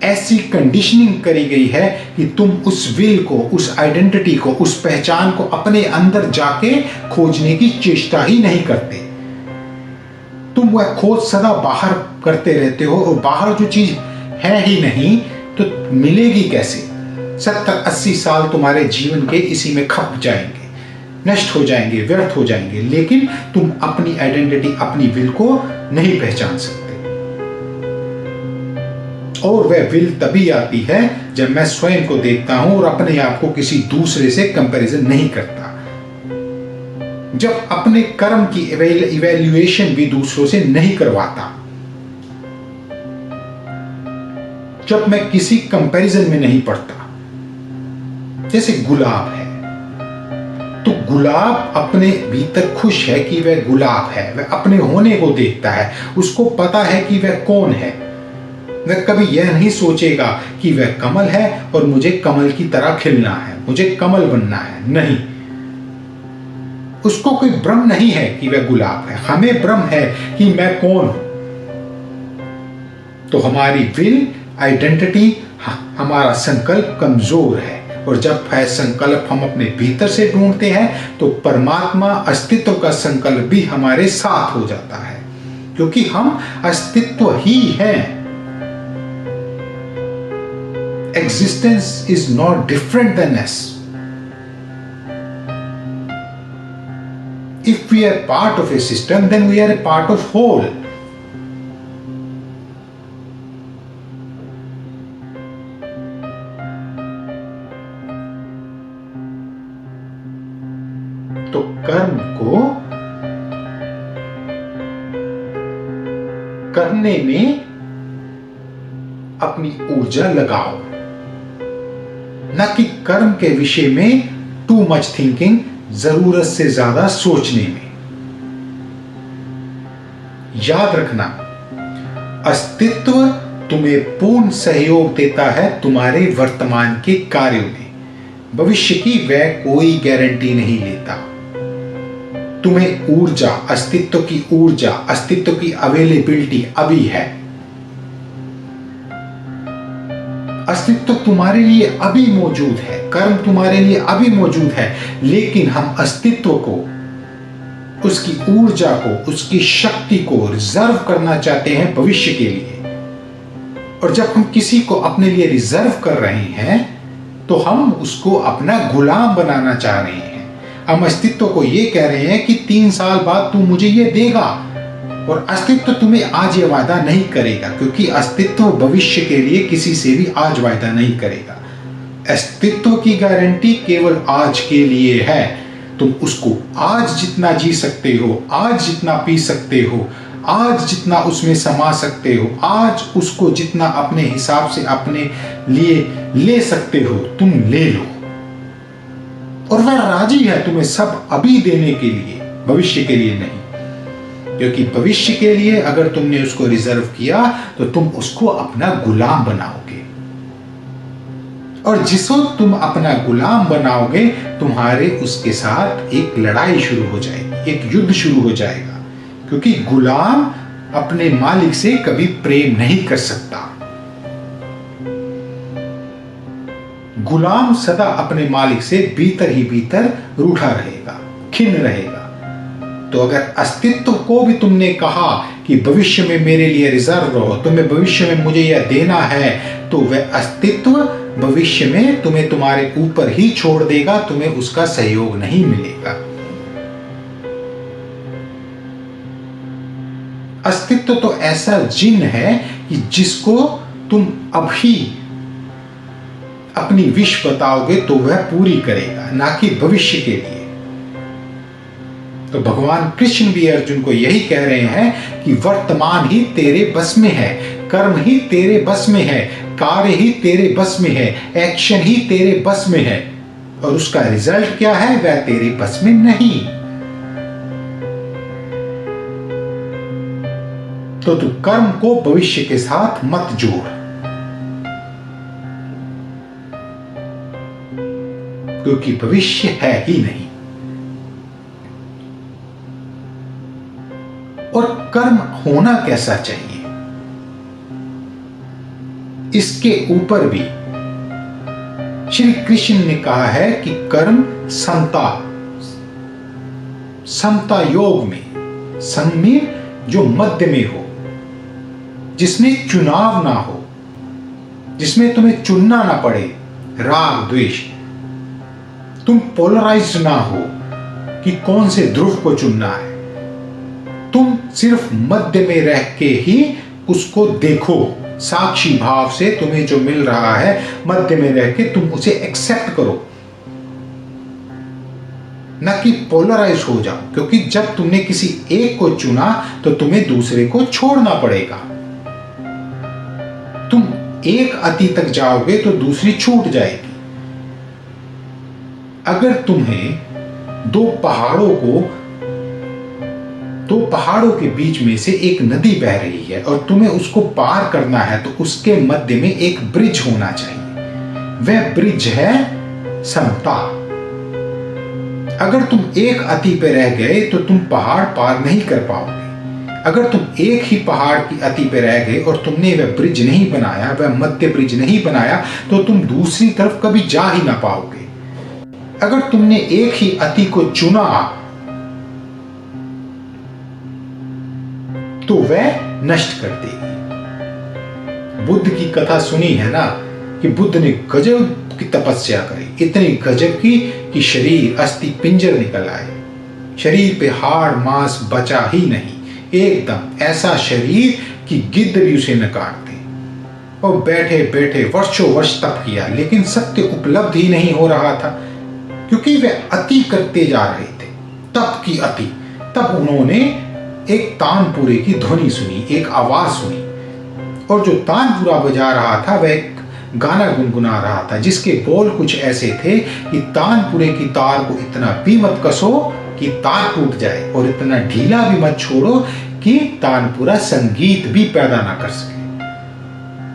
ऐसी कंडीशनिंग करी गई है कि तुम उस विल को, उस आइडेंटिटी को, उस पहचान को अपने अंदर जाके खोजने की चेष्टा ही नहीं करते। तुम वह खोज सदा बाहर करते रहते हो और बाहर जो चीज है ही नहीं तो मिलेगी कैसे? 70-80 साल तुम्हारे जीवन के इसी में खप जाएंगे, नष्ट हो जाएंगे, व्यर्थ हो जाएंगे, लेकिन तुम अपनी आइडेंटिटी, अपनी विल को नहीं पहचान सकते। और वह विल तभी आती है जब मैं स्वयं को देखता हूं और अपने आप को किसी दूसरे से कंपैरिजन नहीं करता, जब अपने कर्म की इवैल्यूएशन भी दूसरों से नहीं करवाता, जब मैं किसी कंपैरिजन में नहीं पड़ता। जैसे गुलाब है, तो गुलाब अपने भीतर खुश है कि वह गुलाब है, वह अपने होने को देखता है, उसको पता है कि वह कौन है। वह कभी यह नहीं सोचेगा कि वह कमल है और मुझे कमल की तरह खिलना है, मुझे कमल बनना है। नहीं, उसको कोई भ्रम नहीं है कि वह गुलाब है। हमें भ्रम है कि मैं कौन हूं। तो हमारी विल, आइडेंटिटी, हमारा संकल्प कमजोर है, और जब वह संकल्प हम अपने भीतर से ढूंढते हैं तो परमात्मा अस्तित्व का संकल्प भी हमारे साथ हो जाता है, क्योंकि हम अस्तित्व ही हैं। Existence is not different than us. If we are part of a system, then we are a part of whole. तो कर्म को करने में अपनी ऊर्जा लगाओ, न कि कर्म के विषय में टू मच थिंकिंग, जरूरत से ज्यादा सोचने में। याद रखना, अस्तित्व तुम्हें पूर्ण सहयोग देता है तुम्हारे वर्तमान के कार्यों में। भविष्य की वह कोई गारंटी नहीं लेता। तुम्हें ऊर्जा, अस्तित्व की ऊर्जा, अस्तित्व की अवेलेबिलिटी अभी है। अस्तित्व तुम्हारे लिए अभी मौजूद है, कर्म तुम्हारे लिए अभी मौजूद है, लेकिन हम अस्तित्व को, उसकी ऊर्जा को, उसकी शक्ति को रिजर्व करना चाहते हैं भविष्य के लिए। और जब हम किसी को अपने लिए रिजर्व कर रहे हैं तो हम उसको अपना गुलाम बनाना चाह रहे हैं। हम अस्तित्व को ये कह रहे हैं कि 3 साल बाद तू मुझे ये देगा, और अस्तित्व तुम्हें आज ये वादा नहीं करेगा, क्योंकि अस्तित्व भविष्य के लिए किसी से भी आज वादा नहीं करेगा। अस्तित्व की गारंटी केवल आज के लिए है। तुम उसको आज जितना जी सकते हो, आज जितना पी सकते हो, आज जितना उसमें समा सकते हो, आज उसको जितना अपने हिसाब से अपने लिए ले सकते हो, तुम ले लो। और वह राजी है तुम्हें सब अभी देने के लिए, भविष्य के लिए नहीं। क्योंकि भविष्य के लिए अगर तुमने उसको रिजर्व किया तो तुम उसको अपना गुलाम बनाओगे, और जिस वक्त तुम अपना गुलाम बनाओगे तुम्हारे उसके साथ एक लड़ाई शुरू हो जाएगी, एक युद्ध शुरू हो जाएगा। क्योंकि गुलाम अपने मालिक से कभी प्रेम नहीं कर सकता। गुलाम सदा अपने मालिक से भीतर ही भीतर रूठा रहेगा, खिन्न रहेगा। तो अगर अस्तित्व को भी तुमने कहा कि भविष्य में मेरे लिए रिजर्व रहो, तुम्हें भविष्य में मुझे यह देना है, तो वह अस्तित्व भविष्य में तुम्हें तुम्हारे ऊपर ही छोड़ देगा, तुम्हें उसका सहयोग नहीं मिलेगा। अस्तित्व तो ऐसा जिन है कि जिसको तुम अभी अपनी विश बताओगे तो वह पूरी करेगा, ना कि भविष्य के लिए। तो भगवान कृष्ण भी अर्जुन को यही कह रहे हैं कि वर्तमान ही तेरे बस में है, कर्म ही तेरे बस में है, कार्य ही तेरे बस में है, एक्शन ही तेरे बस में है, और उसका रिजल्ट क्या है वह तेरे बस में नहीं। तो तू कर्म को भविष्य के साथ मत जोड़, क्योंकि भविष्य है ही नहीं। और कर्म होना कैसा चाहिए, इसके ऊपर भी श्री कृष्ण ने कहा है कि कर्म समता योग में, संग में जो मध्य में हो, जिसमें चुनाव ना हो, जिसमें तुम्हें चुनना ना पड़े राग द्वेष। तुम पोलराइज्ड ना हो कि कौन से ध्रुव को चुनना है। तुम सिर्फ मध्य में रह के ही उसको देखो, साक्षी भाव से तुम्हें जो मिल रहा है मध्य में रह के तुम उसे एक्सेप्ट करो, ना कि पोलराइज हो जाओ। क्योंकि जब तुमने किसी एक को चुना तो तुम्हें दूसरे को छोड़ना पड़ेगा। तुम एक अति तक जाओगे तो दूसरी छूट जाएगी। अगर तुम्हें दो पहाड़ों के बीच में से एक नदी बह रही है और तुम्हें उसको पार करना है तो उसके मध्य में एक ब्रिज होना चाहिए। वह ब्रिज है समता। अगर तुम एक अति पे रह गए तो तुम पहाड़ पार नहीं कर पाओगे। अगर तुम एक ही पहाड़ की अति पे रह गए और तुमने वह ब्रिज नहीं बनाया, वह मध्य ब्रिज नहीं बनाया, तो तुम दूसरी तरफ कभी जा ही ना पाओगे। अगर तुमने एक ही अति को चुना तो वह नष्ट कर देगी। बुद्ध की कथा सुनी है ना कि बुद्ध ने गजब की तपस्या करी, इतनी गजब की कि शरीर अस्थि पिंजर निकल आए। शरीर पे हाड़ मांस बचा ही नहीं, एकदम ऐसा शरीर कि गिद्ध भी उसे न काटते। और बैठे बैठे वर्षों वर्ष तप किया, लेकिन सत्य उपलब्ध ही नहीं हो रहा था, क्योंकि वे अति करते जा रहे थे, तप की अति। तब उन्होंने एक तानपुरे की ध्वनि सुनी, एक आवाज सुनी, और जो तानपुरा बजा रहा था वह एक गाना गुनगुना रहा था, जिसके बोल कुछ ऐसे थे कि तानपुरे की तार को इतना भी मत कसो कि तार टूट जाए, और इतना ढीला भी मत छोड़ो कि तानपुरा संगीत भी पैदा ना कर सके।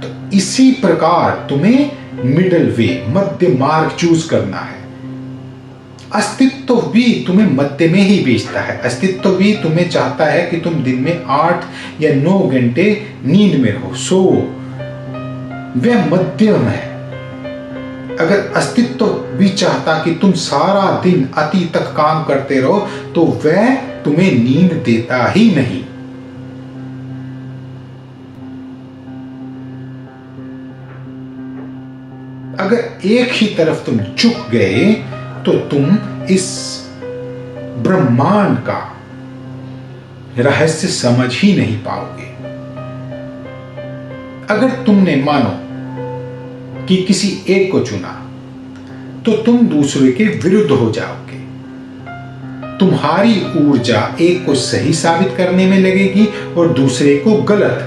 तो इसी प्रकार तुम्हें मिडल वे, मध्य मार्ग चूज करना है। अस्तित्व भी तुम्हें मध्य में ही भेजता है। अस्तित्व भी तुम्हें चाहता है कि तुम दिन में 8 या 9 घंटे नींद में रहो, सो। वह मध्यम है। अगर अस्तित्व भी चाहता कि तुम सारा दिन अति तक काम करते रहो तो वह तुम्हें नींद देता ही नहीं। अगर एक ही तरफ तुम झुक गए तो तुम इस ब्रह्मांड का रहस्य समझ ही नहीं पाओगे। अगर तुमने मानो कि किसी एक को चुना तो तुम दूसरे के विरुद्ध हो जाओगे। तुम्हारी ऊर्जा एक को सही साबित करने में लगेगी और दूसरे को गलत,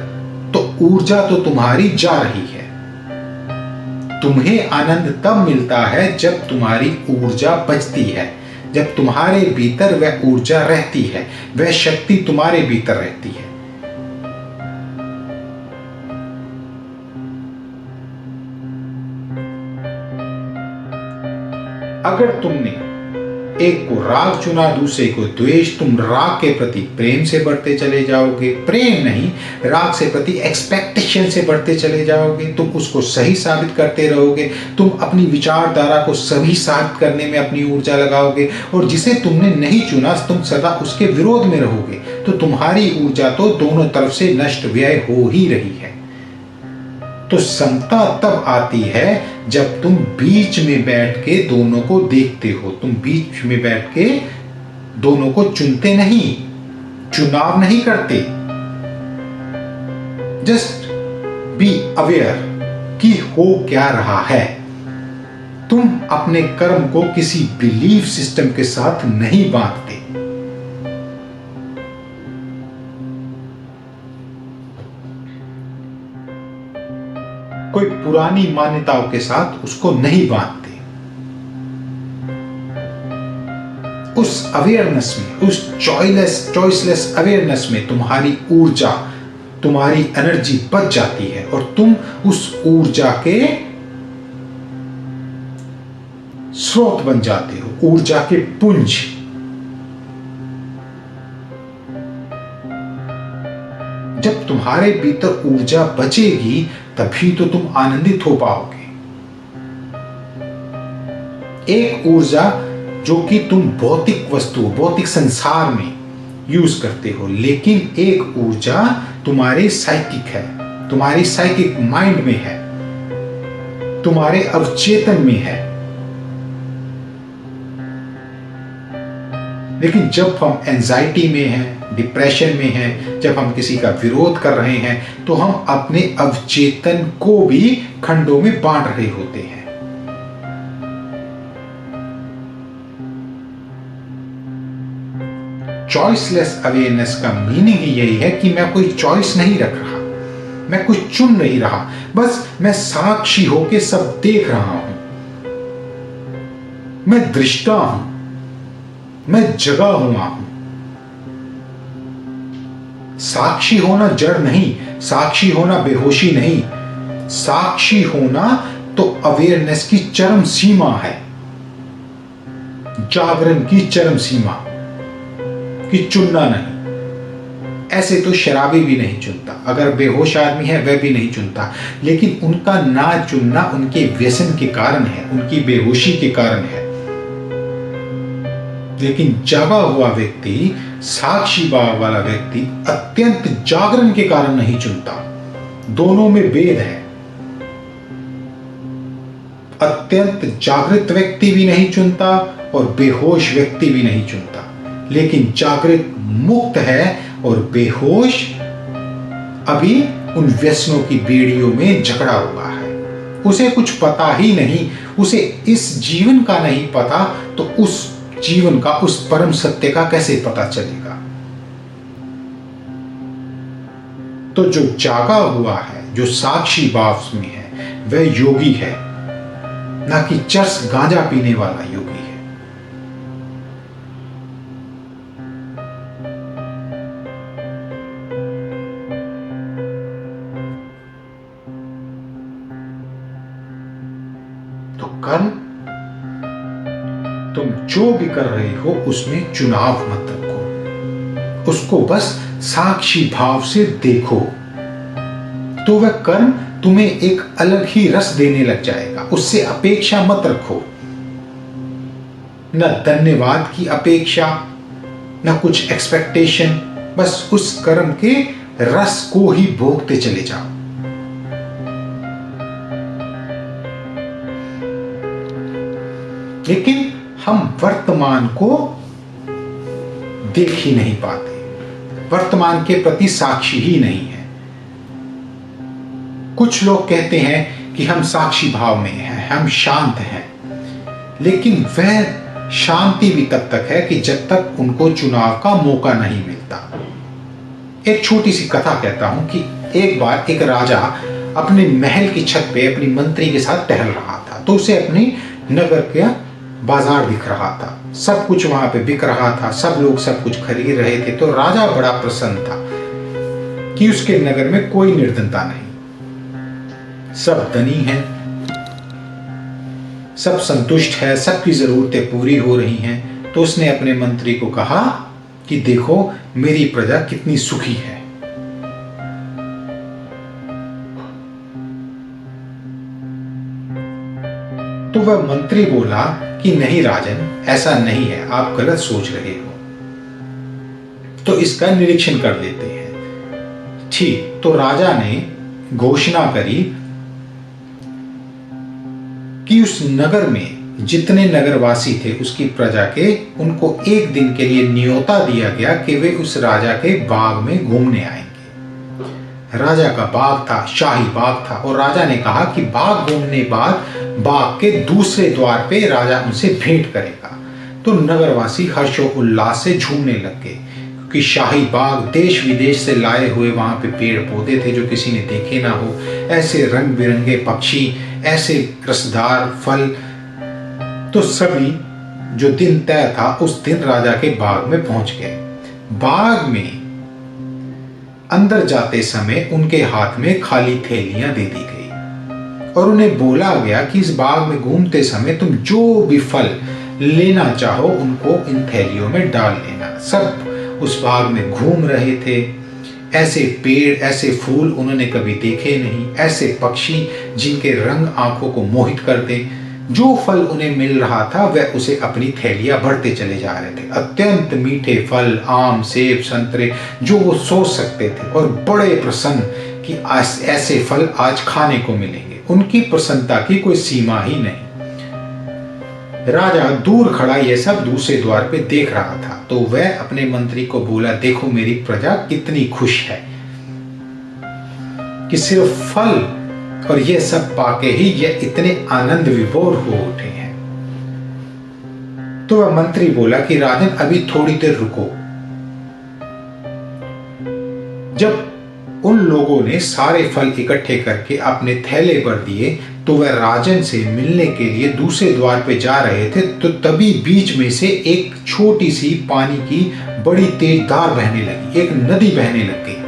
तो ऊर्जा तो तुम्हारी जा रही है। तुम्हें आनंद तब मिलता है जब तुम्हारी ऊर्जा बचती है, जब तुम्हारे भीतर वह ऊर्जा रहती है, वह शक्ति तुम्हारे भीतर रहती है। अगर तुमने एक को राग चुना, दूसरे को द्वेष, तुम राग के प्रति प्रेम से बढ़ते चले जाओगे। प्रेम नहीं, राग से प्रति एक्सपेक्टेशन से बढ़ते चले जाओगे। तुम उसको सही साबित करते रहोगे। तुम अपनी विचारधारा को सही साबित करने में अपनी ऊर्जा लगाओगे, और जिसे तुमने नहीं चुना तुम सदा उसके विरोध में रहोगे। तो तुम्हारी ऊर्जा तो दोनों तरफ से नष्ट व्यय हो ही रही है। तो समता तब आती है जब तुम बीच में बैठ के दोनों को देखते हो। तुम बीच में बैठ के दोनों को चुनते नहीं, चुनाव नहीं करते। जस्ट बी अवेयर कि हो क्या रहा है। तुम अपने कर्म को किसी बिलीफ सिस्टम के साथ नहीं बांधते। कोई पुरानी मान्यताओं के साथ उसको नहीं बांधते। उस अवेयरनेस में, उस चॉइसलेस अवेयरनेस में तुम्हारी ऊर्जा, तुम्हारी एनर्जी बच जाती है और तुम उस ऊर्जा के स्रोत बन जाते हो, ऊर्जा के पुंज। जब तुम्हारे भीतर ऊर्जा बचेगी तभी तो तुम आनंदित हो पाओगे। एक ऊर्जा जो कि तुम भौतिक वस्तु, भौतिक संसार में यूज करते हो, लेकिन एक ऊर्जा तुम्हारे साइकिक है, तुम्हारी साइकिक माइंड में है। तुम्हारे अवचेतन में है। लेकिन जब हम एंजाइटी में हैं, डिप्रेशन में हैं, जब हम किसी का विरोध कर रहे हैं, तो हम अपने अवचेतन को भी खंडों में बांट रहे होते हैं। चॉइसलेस अवेयरनेस का मीनिंग ही यही है कि मैं कोई चॉइस नहीं रख रहा, मैं कुछ चुन नहीं रहा, बस मैं साक्षी होके सब देख रहा हूं। मैं दृष्टा हूं, मैं जगा हुआ हूं। साक्षी होना जड़ नहीं, साक्षी होना बेहोशी नहीं, साक्षी होना तो अवेयरनेस की चरम सीमा है, जागरण की चरम सीमा, कि चुनना नहीं। ऐसे तो शराबी भी नहीं चुनता, अगर बेहोश आदमी है वह भी नहीं चुनता, लेकिन उनका ना चुनना उनके व्यसन के कारण है, उनकी बेहोशी के कारण है। लेकिन जागा हुआ व्यक्ति, साक्षी भाव वाला व्यक्ति अत्यंत जागरण के कारण नहीं चुनता। दोनों में भेद है। अत्यंत जागृत व्यक्ति भी नहीं चुनता और बेहोश व्यक्ति भी नहीं चुनता, लेकिन जागृत मुक्त है और बेहोश अभी उन व्यसनों की बेड़ियों में जकड़ा हुआ है। उसे कुछ पता ही नहीं, उसे इस जीवन का नहीं पता, तो उस जीवन का, उस परम सत्य का कैसे पता चलेगा। तो जो जागा हुआ है, जो साक्षी भाव में है, वह योगी है, ना कि चरस गांजा पीने वाला योगी है। तो कर्म तुम जो भी कर रहे हो उसमें चुनाव मत रखो, उसको बस साक्षी भाव से देखो, तो वह कर्म तुम्हें एक अलग ही रस देने लग जाएगा। उससे अपेक्षा मत रखो, न धन्यवाद की अपेक्षा, न कुछ एक्सपेक्टेशन, बस उस कर्म के रस को ही भोगते चले जाओ। लेकिन हम वर्तमान को देख ही नहीं पाते, वर्तमान के प्रति साक्षी ही नहीं है। कुछ लोग कहते हैं कि हम साक्षी भाव में हैं, हम शांत हैं, लेकिन वह शांति भी तब तक है कि जब तक उनको चुनाव का मौका नहीं मिलता। एक छोटी सी कथा कहता हूं कि एक बार एक राजा अपने महल की छत पे अपनी मंत्री के साथ टहल रहा था, तो उसे अपनी नगर का बाजार दिख रहा था, सब कुछ वहां पे बिक रहा था, सब लोग सब कुछ खरीद रहे थे। तो राजा बड़ा प्रसन्न था कि उसके नगर में कोई निर्धनता नहीं, सब धनी हैं, सब संतुष्ट है, सबकी जरूरतें पूरी हो रही हैं। तो उसने अपने मंत्री को कहा कि देखो मेरी प्रजा कितनी सुखी है। तो वह मंत्री बोला कि नहीं राजन, ऐसा नहीं है, आप गलत सोच रहे हो, तो इसका निरीक्षण कर लेते हैं। ठीक, तो राजा ने घोषणा करी कि उस नगर में जितने नगरवासी थे उसकी प्रजा के, उनको एक दिन के लिए न्योता दिया गया कि वे उस राजा के बाग में घूमने आएंगे। राजा का बाग था, शाही बाग था, और राजा ने कहा कि बाग घूमने बाद बाग के दूसरे द्वार पे राजा उनसे भेंट करेगा। तो नगरवासी हर्षोल्लास से झूमने लग गए, क्योंकि शाही बाग देश विदेश से लाए हुए वहां पे पेड़ पौधे थे जो किसी ने देखे ना हो, ऐसे रंग बिरंगे पक्षी, ऐसे रसदार फल। तो सभी जो दिन तय था उस दिन राजा के बाग में पहुंच गए। बाग में अंदर जाते समय उनके हाथ में खाली थैलियां दे दी गई और उन्हें बोला गया कि इस बाग में घूमते समय तुम जो भी फल लेना चाहो उनको इन थैलियों में डाल लेना। सब उस बाग में घूम रहे थे। ऐसे पेड़, ऐसे फूल उन्होंने कभी देखे नहीं, ऐसे पक्षी जिनके रंग आंखों को मोहित करते। जो फल उन्हें मिल रहा था वह उसे अपनी थैलियां भरते चले जा रहे थे। अत्यंत मीठे फल, आम, सेब, संतरे, जो वो सोच सकते थे, और बड़े प्रसन्न कि ऐसे फल आज खाने को मिलेंगे। उनकी प्रसन्नता की कोई सीमा ही नहीं। राजा दूर खड़ा यह सब दूसरे द्वार पे देख रहा था, तो वह अपने मंत्री को बोला, देखो मेरी प्रजा कितनी खुश है कि सिर्फ फल और यह सब पाके ही यह इतने आनंद विभोर हो उठे हैं। तो वह मंत्री बोला कि राजन अभी थोड़ी देर रुको। जब उन लोगों ने सारे फल इकट्ठे करके अपने थैले पर दिए तो वह राजन से मिलने के लिए दूसरे द्वार पे जा रहे थे, तो तभी बीच में से एक छोटी सी पानी की बड़ी तेज धार बहने लगी, एक नदी बहने लग गई।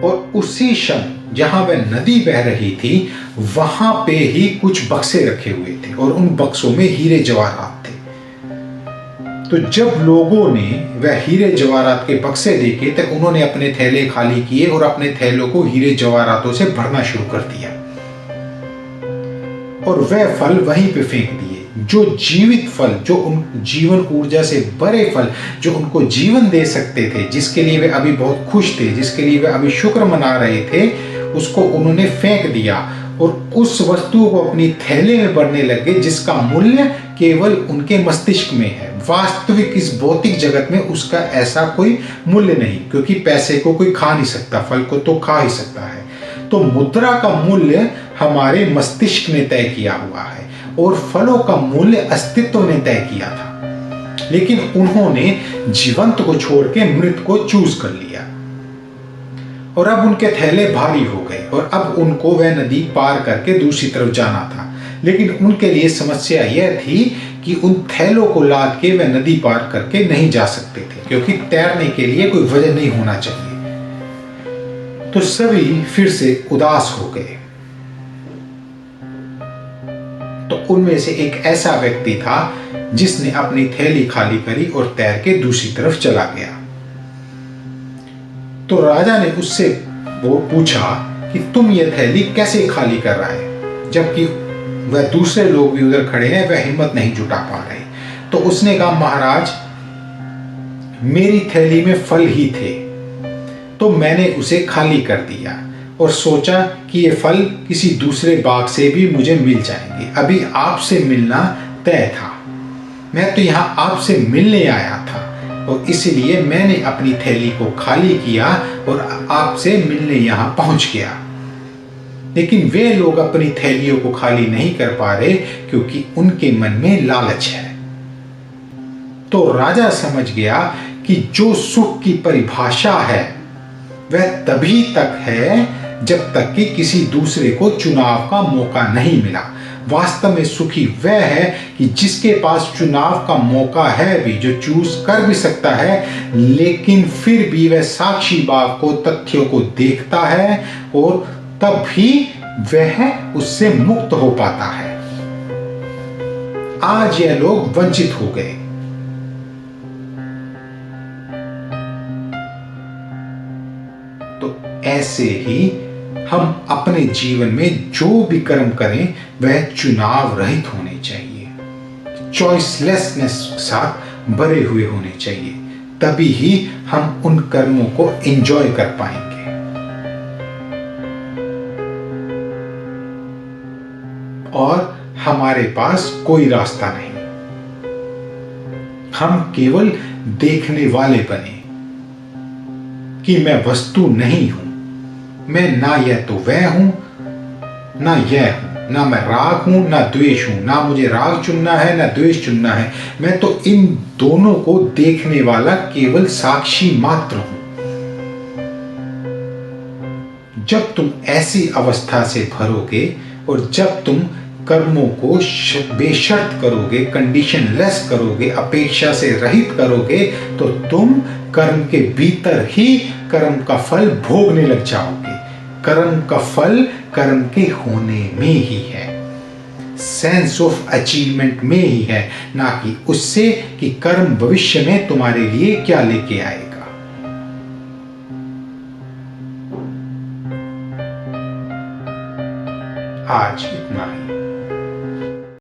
और उसी क्षण जहां वह नदी बह रही थी वहां पे ही कुछ बक्से रखे हुए थे और उन बक्सों में हीरे जवाहरात थे। तो जब लोगों ने वह हीरे जवाहरात के बक्से देखे तो उन्होंने अपने थैले खाली किए और अपने थैलों को हीरे जवाहरातों से भरना शुरू कर दिया और वह फल वहीं पे फेंक दिए। जो जीवित फल, जो उन जीवन ऊर्जा से भरे फल, जो उनको जीवन दे सकते थे, जिसके लिए वे अभी बहुत खुश थे, जिसके लिए वे अभी शुक्र मना रहे थे, उसको उन्होंने फेंक दिया और उस वस्तु को अपनी थैले में भरने लगे जिसका मूल्य केवल उनके मस्तिष्क में है। वास्तविक इस भौतिक जगत में उसका ऐसा कोई मूल्य नहीं, क्योंकि पैसे को कोई खा नहीं सकता, फल को तो खा ही सकता है। तो मुद्रा का मूल्य हमारे मस्तिष्क ने तय किया हुआ है और फलों का मूल्य अस्तित्व ने तय किया था, लेकिन उन्होंने जीवंत को छोड़ के मृत को चूज कर लिया और अब उनके थैले भारी हो गए और अब उनको वह नदी पार करके दूसरी तरफ जाना था। लेकिन उनके लिए समस्या यह थी कि उन थैलों को लाद के वह नदी पार करके नहीं जा सकते थे, क्योंकि तैरने के लिए कोई वजन नहीं होना चाहिए। तो सभी फिर से उदास हो गए। तो उनमें से एक ऐसा व्यक्ति था जिसने अपनी थैली खाली करी और तैर के दूसरी तरफ चला गया। तो राजा ने उससे वो पूछा कि तुम ये थैली कैसे खाली कर रहा है, जबकि वह दूसरे लोग भी उधर खड़े हैं, वह हिम्मत नहीं जुटा पा रहे। तो उसने कहा, महाराज मेरी थैली में फल ही थे तो मैंने उसे खाली कर दिया और सोचा कि ये फल किसी दूसरे बाग से भी मुझे मिल जाएंगे। अभी आपसे मिलना तय था, मैं तो यहाँ आपसे मिलने आया था और इसलिए मैंने अपनी थैली को खाली किया और आपसे मिलने यहाँ पहुंच गया। लेकिन वे लोग अपनी थैलियों को खाली नहीं कर पा रहे क्योंकि उनके मन में लालच है। तो राजा समझ गया कि जो सुख की परिभाषा है वह तभी तक है जब तक कि किसी दूसरे को चुनाव का मौका नहीं मिला। वास्तव में सुखी वह है कि जिसके पास चुनाव का मौका है भी, जो चूज कर भी सकता है, लेकिन फिर भी वह साक्षी भाव को, तथ्यों को देखता है और तब भी वह उससे मुक्त हो पाता है। आज यह लोग वंचित हो गए। तो ऐसे ही हम अपने जीवन में जो भी कर्म करें वह चुनाव रहित होने चाहिए, चॉइसलेसनेस के साथ भरे हुए होने चाहिए। तभी ही हम उन कर्मों को एंजॉय कर पाएंगे। और हमारे पास कोई रास्ता नहीं, हम केवल देखने वाले बने कि मैं वस्तु नहीं हूं, मैं ना यह तो वह हूं ना यह हूं, ना मैं राग हूं ना द्वेष हूं, ना मुझे राग चुनना है ना द्वेष चुनना है। मैं तो इन दोनों को देखने वाला केवल साक्षी मात्र हूं। जब तुम ऐसी अवस्था से भरोगे और जब तुम कर्मों को बेशर्त करोगे, कंडीशनलेस करोगे, अपेक्षा से रहित करोगे, तो तुम कर्म के भीतर ही कर्म का फल भोगने लग जाओगे। कर्म का फल कर्म के होने में ही है, सेंस ऑफ अचीवमेंट में ही है, ना कि उससे कि कर्म भविष्य में तुम्हारे लिए क्या लेके आएगा। आज इतना है।